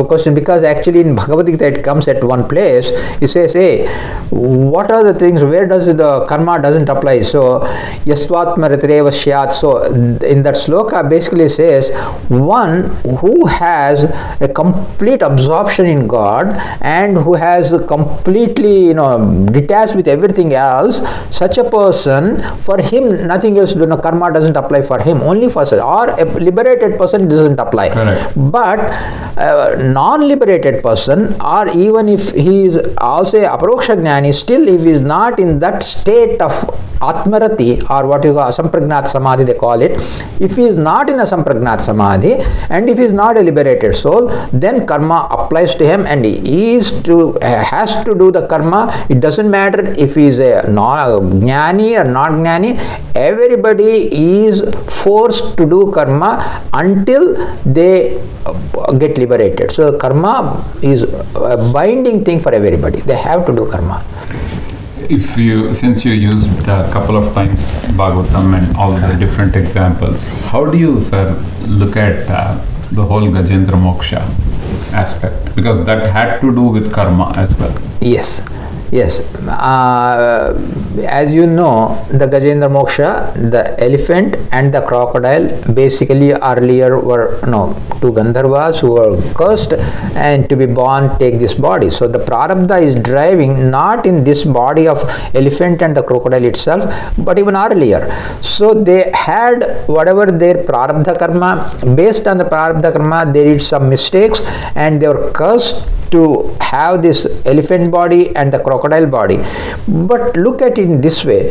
question, because actually in Bhagavad Gita it comes at one place. It says, hey, what are the things, where does the karma doesn't apply? So yastvatma ritreva syat. So in that sloka basically says, one who has a complete absorption in God and who has completely detached with everything else, such a person, for him nothing else, karma doesn't apply for him, only for such. Or a liberated person doesn't apply. Correct. But non-liberated person, or even if he is also a aparoksha jnani, still if he is not in that state of atmarati, or what you call asampragnat samadhi they call it, if he is not in a sampragnat samadhi and if he is not a liberated soul, then karma applies to him and he has to do the karma. It doesn't matter if he is a jnani or not jnani, everybody is forced to do karma until they get liberated. So karma is a binding thing for everybody. They have to do karma. Since you used a couple of times Bhagavatam and all the different examples, how do you, sir, look at the whole Gajendra Moksha aspect? Because that had to do with karma as well. Yes. As you know, the Gajendra Moksha, the elephant and the crocodile basically earlier were two Gandharvas who were cursed and to be born take this body. So the prarabdha is driving not in this body of elephant and the crocodile itself, but even earlier. So they had whatever their prarabdha karma, based on the prarabdha karma they did some mistakes and they were cursed to have this elephant body and the crocodile body. But look at it in this way,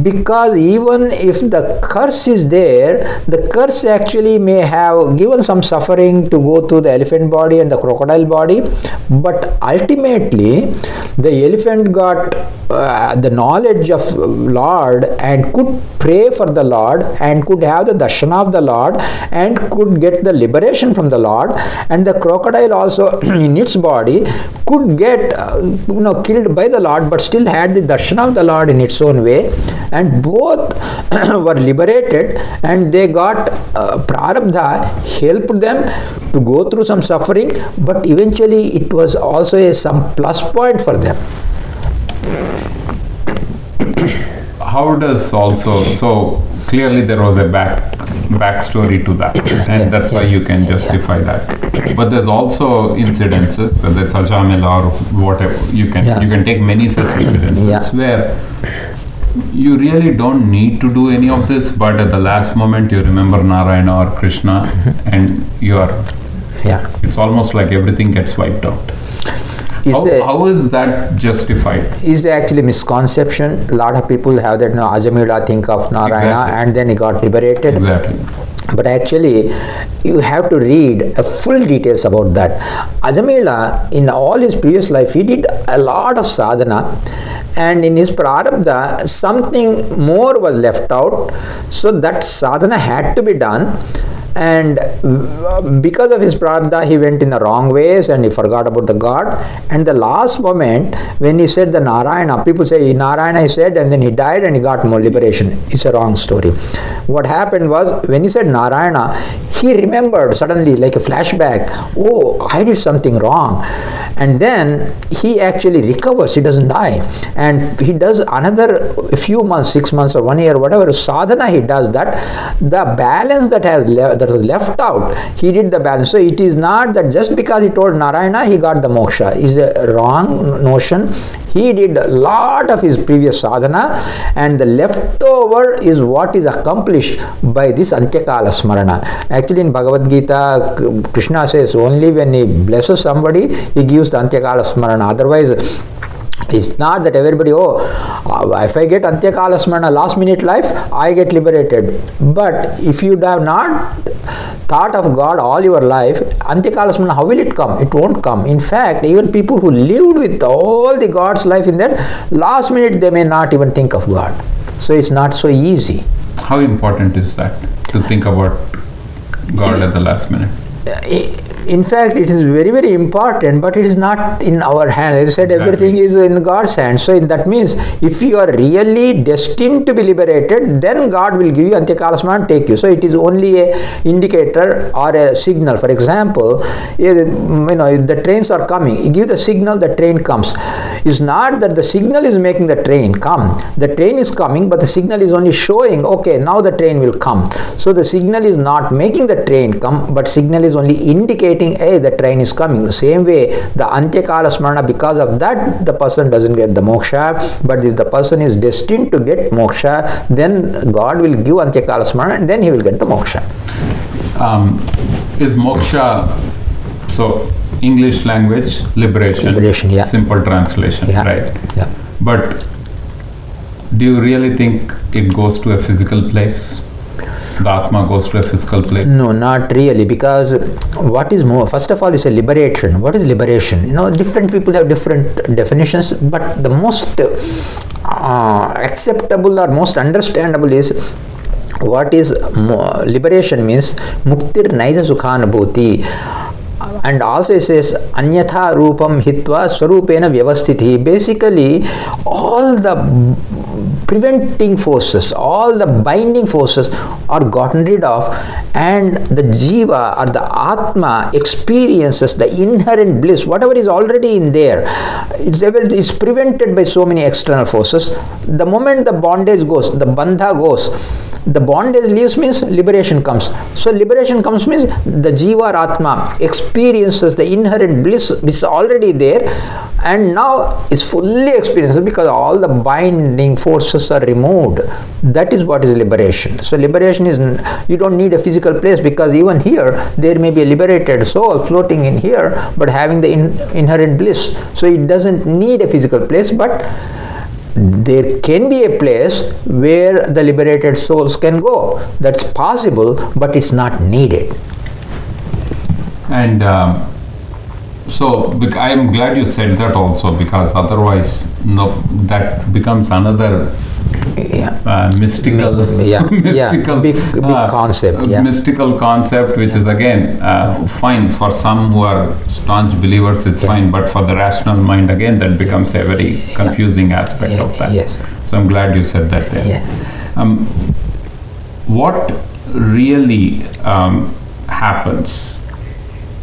because even if the curse is there, the curse actually may have given some suffering to go through the elephant body and the crocodile body, but ultimately the elephant got the knowledge of Lord and could pray for the Lord and could have the darshana of the Lord and could get the liberation from the Lord, and the crocodile also in its body could get killed by the Lord but still had the darshana of the Lord in its own way, and both were liberated and they got prarabdha helped them to go through some suffering, but eventually it was also some plus point for them. How does also, so clearly there was a backstory to that, and that's why you can justify that. But there's also incidences, whether it's Ajamila or whatever, you can take many such incidences where you really don't need to do any of this, but at the last moment you remember Narayana or Krishna and you are, it's almost like everything gets wiped out. How is that justified? Is actually misconception. A lot of people have that Ajamila think of Narayana and then he got liberated. Exactly. But actually, you have to read full details about that. Ajamila, in all his previous life, he did a lot of sadhana, and in his prarabdha, something more was left out. So that sadhana had to be done. And because of his prarabdha, he went in the wrong ways and he forgot about the God. And the last moment, when he said the Narayana, people say Narayana he said, and then he died and he got more liberation. It's a wrong story. What happened was, when he said Narayana, he remembered suddenly, like a flashback, oh, I did something wrong. And then he actually recovers, he doesn't die. And he does another few months, 6 months or 1 year, whatever sadhana he does, that the balance that was left out, he did the balance. So it is not that just because he told Narayana, he got the moksha. Is a wrong notion. He did a lot of his previous sadhana, and the leftover is what is accomplished by this Antyakala Smarana. Actually, in Bhagavad Gita, Krishna says only when he blesses somebody, he gives the Antyakala Smarana. Otherwise, it's not that everybody, if I get Antyakala Smarana, last minute life, I get liberated. But if you have not thought of God all your life, Antyakala Smarana, how will it come? It won't come. In fact, even people who lived with all the God's life in that, last minute they may not even think of God. So it's not so easy. How important is that, to think about God at the last minute? In fact, it is very, very important, but it is not in our hands. As I said, everything is in God's hands. So that means if you are really destined to be liberated, then God will give you Antyakala Smarana and take you. So it is only a indicator or a signal. For example, if the trains are coming, you give the signal, the train comes. It's not that the signal is making the train come. The train is coming, but the signal is only showing, okay, now the train will come. So the signal is not making the train come, but signal is only indicating indicating, hey, the train is coming. The same way, the Antyakala Smarana, because of that, the person doesn't get the moksha. But if the person is destined to get moksha, then God will give Antyakala Smarana and then he will get the moksha. Is moksha, so English language, liberation, yeah. Simple translation, Yeah. right? Yeah. But do you really think it goes to a physical place? The Atma goes to a physical place? No, not really, because what is more, first of all, is a liberation. What is liberation? Different people have different definitions, but the most acceptable or most understandable is what is liberation means muktir naija sukhanubhuti. And also it says anyatha rupam hitva swarupena vyavasthiti. Basically, all the preventing forces, all the binding forces are gotten rid of, and the jiva or the atma experiences the inherent bliss, whatever is already in there. It's prevented by so many external forces. The moment the bondage goes, the bandha goes, the bondage leaves means liberation comes. So liberation comes means the jiva or atma experiences the inherent bliss which is already there, and now is fully experienced because all the binding forces are removed. That is what is liberation. So liberation is, you don't need a physical place, because even here there may be a liberated soul floating in here but having the inherent bliss. So it doesn't need a physical place, but there can be a place where the liberated souls can go. That's possible, but it's not needed. And so I am glad you said that also, because otherwise that becomes another mystical big concept. Mystical concept, which is again fine for some who are staunch believers, it's fine, but for the rational mind, again, that becomes a very confusing aspect of that. Yes. So I'm glad you said that there. What really happens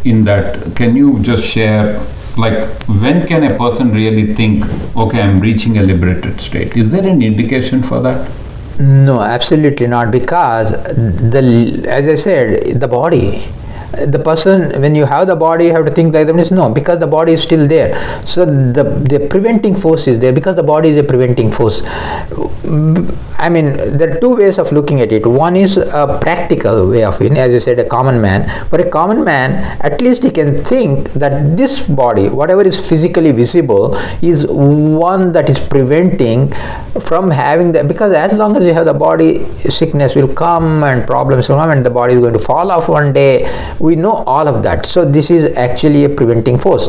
in that? Can you just share, like, when can a person really think, okay, I'm reaching a liberated state? Is there an indication for that? No, absolutely not, because as I said, the body, the person, when you have the body, you have to think like that. No, because the body is still there. So the preventing force is there, because the body is a preventing force. I mean, there are two ways of looking at it. One is a practical way of it, as you said, a common man. For a common man, at least he can think that this body, whatever is physically visible, is one that is preventing from having that, because as long as you have the body, sickness will come and problems will come and the body is going to fall off one day. We know all of that. So this is actually a preventing force.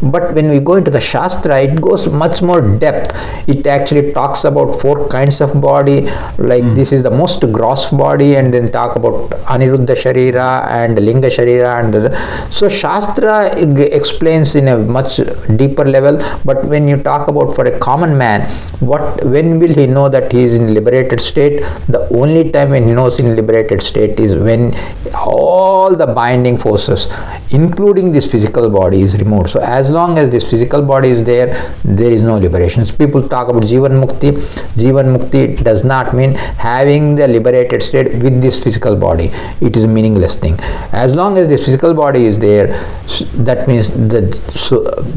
But when we go into the Shastra, it goes much more depth. It actually talks about 4 kinds of body, like this is the most gross body, and then talk about Aniruddha Sharira and Linga Sharira. So Shastra explains in a much deeper level. But when you talk about for a common man, when will he know that he is in liberated state? The only time when he knows in liberated state is when all the binding forces, including this physical body, is removed. So as long as this physical body is there, there is no liberation. So people talk about Jivan Mukti. Jivan Mukti does not mean having the liberated state with this physical body. It is a meaningless thing. As long as this physical body is there, that means the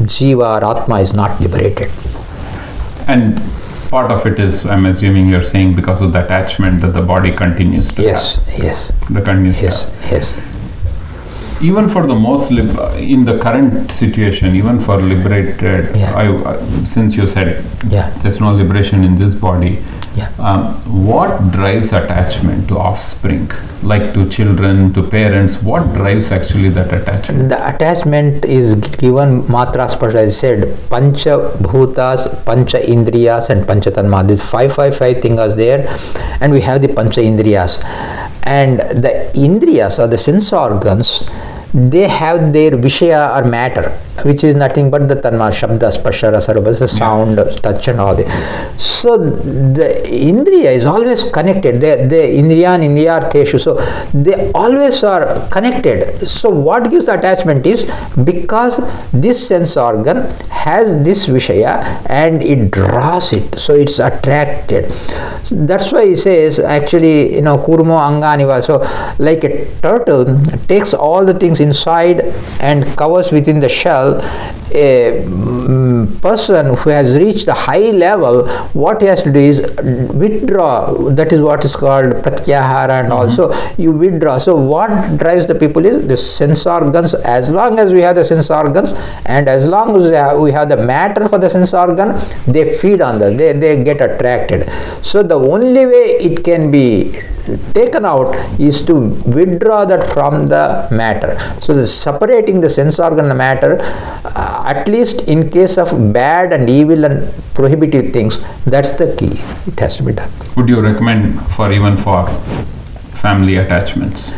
Jiva or Atma is not liberated. And part of it is, I'm assuming you're saying, because of the attachment that the body continues to have. Yes. Yes. Even for the most, in the current situation, even for liberated, since you said there's no liberation in this body, what drives attachment to offspring, like to children, to parents? What drives actually that attachment? The attachment is given matra sparsha, as I said, pancha bhutas, pancha indriyas and pancha tanma. These five things are there, and we have the pancha indriyas. And the indriyas, or the sense organs, they have their vishaya or matter, which is nothing but the tanma, shabda, sparsha, rasa, rubha, sound, touch and all that. So the indriya is always connected. The indriyan indriyartheshu, so they always are connected. So what gives the attachment is because this sense organ has this vishaya and it draws it, so it's attracted. So that's why he says, actually, kurmo angani va. So like a turtle takes all the things things inside and covers within the shell. A person who has reached a high level, what he has to do is withdraw. That is what is called pratyahara, and also you withdraw. So what drives the people is the sense organs. As long as we have the sense organs, and as long as we have the matter for the sense organ, they feed on that, they get attracted. So the only way it can be taken out is to withdraw that from the matter. So separating the sense organ and matter, at least in case of bad and evil and prohibitive things, that's the key. It has to be done. Would you recommend for family attachments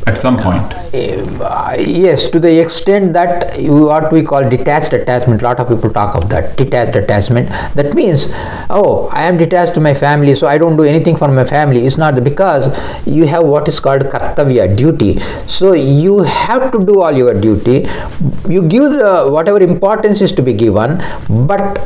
at some point? Yes, to the extent that what we call detached attachment. A lot of people talk of that, detached attachment. That means, oh, I am detached to my family, so I don't do anything for my family. It's not, because you have what is called kartavya, duty. So you have to do all your duty. You give the whatever importance is to be given, but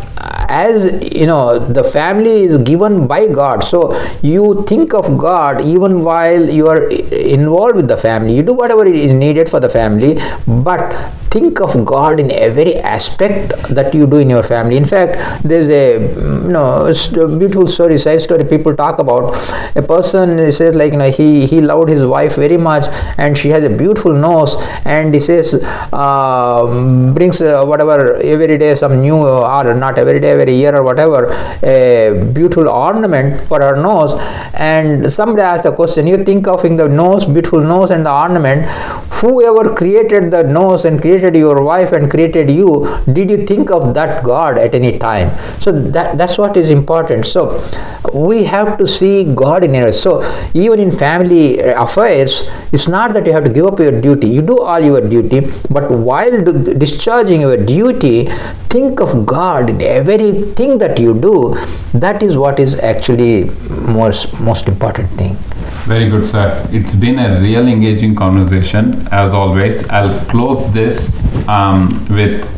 as you know, the family is given by God, so you think of God even while you are involved with the family. You do whatever is needed for the family, but think of God in every aspect that you do in your family. In fact, there's a beautiful story, side story people talk about. A person says, like, he loved his wife very much, and she has a beautiful nose, and he says brings whatever every day some new, or not every day, every year or whatever, a beautiful ornament for her nose. And somebody asked the question, you think of in the nose, beautiful nose and the ornament, whoever created the nose and created your wife and created you, did you think of that God at any time? So that's what is important. So we have to see God in it. So even in family affairs, it's not that you have to give up your duty. You do all your duty, but while discharging your duty, think of God in everything that you do. That is what is actually most important thing. Very good, sir. It's been a real engaging conversation, as always. I'll close this with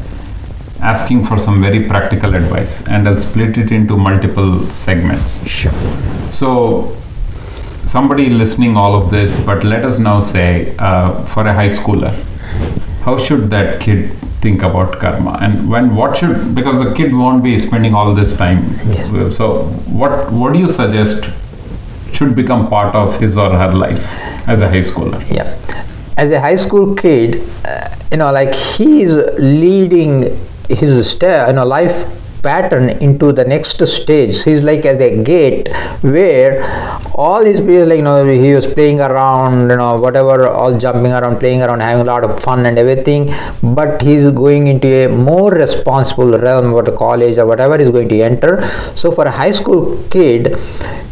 asking for some very practical advice, and I'll split it into multiple segments. Sure. So, somebody listening all of this, but let us now say, for a high schooler, how should that kid think about karma, and because the kid won't be spending all this time. Yes. So what do you suggest should become part of his or her life as a high schooler? Yeah, as a high school kid, he is leading his life pattern into the next stage. He's like as a gate where all his peers, he was playing around, whatever, all jumping around, playing around, having a lot of fun and everything, but he's going into a more responsible realm, what college or whatever is going to enter. So for a high school kid,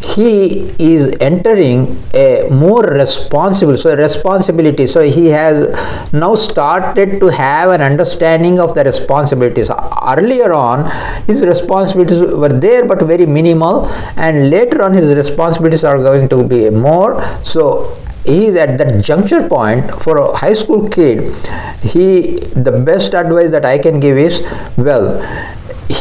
he is entering a more responsibility. So he has now started to have an understanding of the responsibilities. Earlier on, his responsibilities were there but very minimal, and later on his responsibilities are going to be more. So he is at that juncture point. For a high school kid, the best advice that I can give is,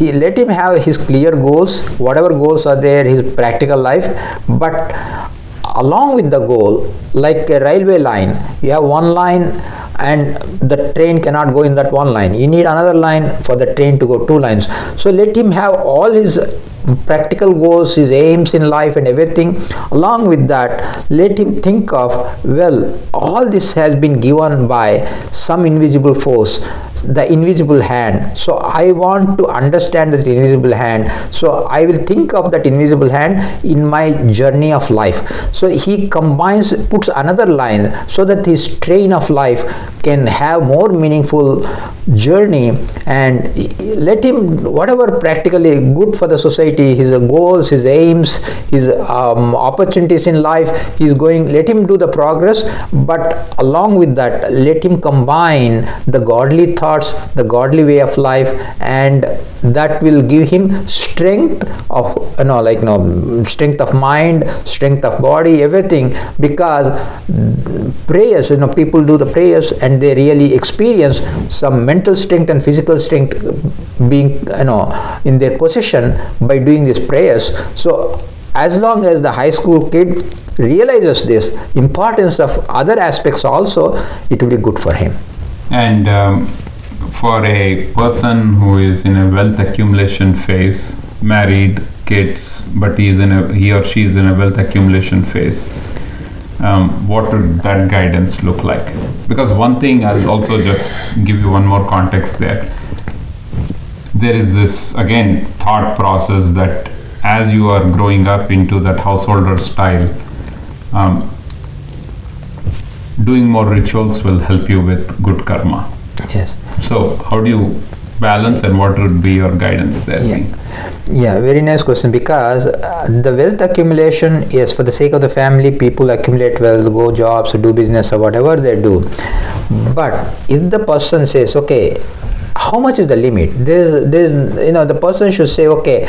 let him have his clear goals, whatever goals are there, his practical life, but along with the goal, like a railway line, you have one line and the train cannot go in that one line. You need another line for the train to go two lines. So let him have all his practical goals, his aims in life and everything. Along with that, let him think of, all this has been given by some invisible force, the invisible hand. So I want to understand that invisible hand. So I will think of that invisible hand in my journey of life. So he puts another line so that his train of life can have more meaningful journey, and let him, whatever practically good for the society, his goals, his aims, his opportunities in life, let him do the progress, but along with that, let him combine the godly thoughts, the godly way of life, and that will give him strength of strength of mind, strength of body, everything. Because prayers, people do the prayers and they really experience some mental strength and physical strength being in their possession by doing these prayers. So as long as the high school kid realizes this importance of other aspects also, it will be good for him. And for a person who is in a wealth accumulation phase, married, kids, but he or she is in a wealth accumulation phase, what would that guidance look like? Because one thing, I'll also just give you one more context there. There is this, again, thought process that as you are growing up into that householder style, doing more rituals will help you with good karma. Yes. So how do you balance, and what would be your guidance there? Yeah, very nice question, because the wealth accumulation is for the sake of the family. People accumulate wealth, go jobs, do business or whatever they do. But if the person says, okay, how much is the limit? There's the person should say, okay,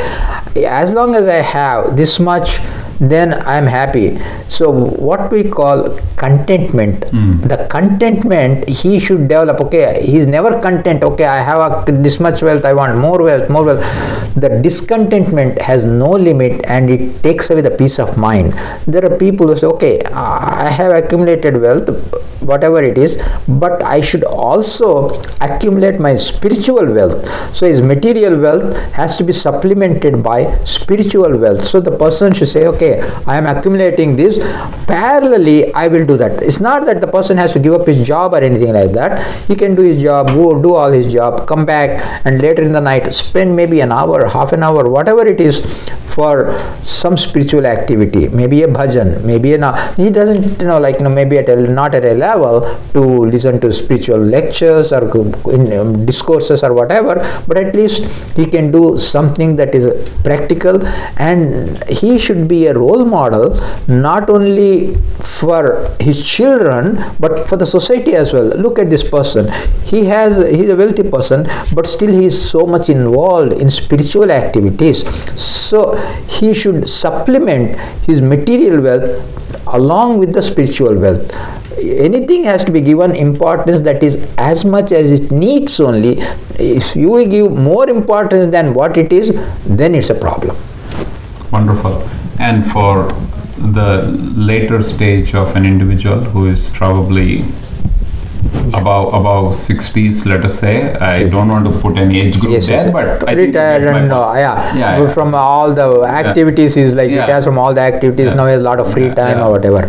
as long as I have this much, then I'm happy. So what we call contentment, the contentment he should develop. Okay, he's never content. Okay, I have this much wealth, I want more wealth, more wealth. The discontentment has no limit, and it takes away the peace of mind. There are people who say, okay, I have accumulated wealth, whatever it is, but I should also accumulate my spiritual wealth. So his material wealth has to be supplemented by spiritual wealth. So the person should say, okay, I am accumulating this, parallelly I will do that. It's not that the person has to give up his job or anything like that. He can do his job, go do all his job, come back, and later in the night spend maybe an hour, half an hour, whatever it is, for some spiritual activity, maybe a bhajan, maybe he doesn't maybe not at a level to listen to spiritual lectures or discourses or whatever, but at least he can do something that is practical, and he should be a role model not only for his children but for the society as well. Look at this person, he's a wealthy person, but still he is so much involved in spiritual activities. So he should supplement his material wealth along with the spiritual wealth. Anything has to be given importance that is as much as it needs only. If you give more importance than what it is, then it's a problem. Wonderful. And for the later stage of an individual who is probably above 60s, let us say, I don't want to put any age group there, but I retired and from all the activities, is like retires from all the activities, now he has a lot of free time or whatever.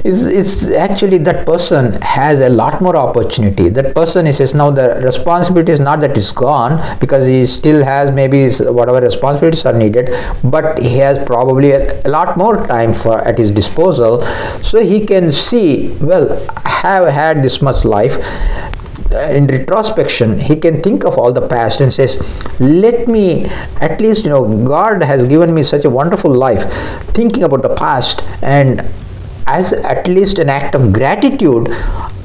It's actually that person has a lot more opportunity. That person is now the responsibility is not that it's gone, because he still has maybe whatever responsibilities are needed, but he has probably a lot more time at his disposal. So he can see, well, I have had this much life. In retrospection, he can think of all the past and says, let me at least, God has given me such a wonderful life, thinking about the past, and as at least an act of gratitude,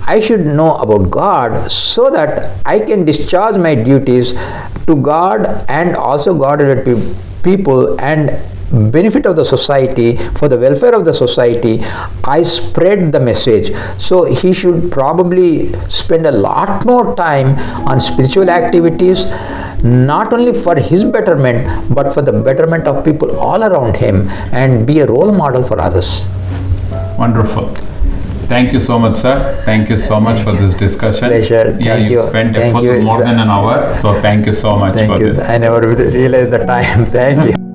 I should know about God so that I can discharge my duties to God and also God-related people and benefit of the society, for the welfare of the society. I spread the message. So he should probably spend a lot more time on spiritual activities, not only for his betterment but for the betterment of people all around him, and be a role model for others. Wonderful. Thank you so much, sir. Thank you so much for this discussion. It's a pleasure. Thank you. Spent more than an hour, so thank you so much for this. I never realized the time. Thank you.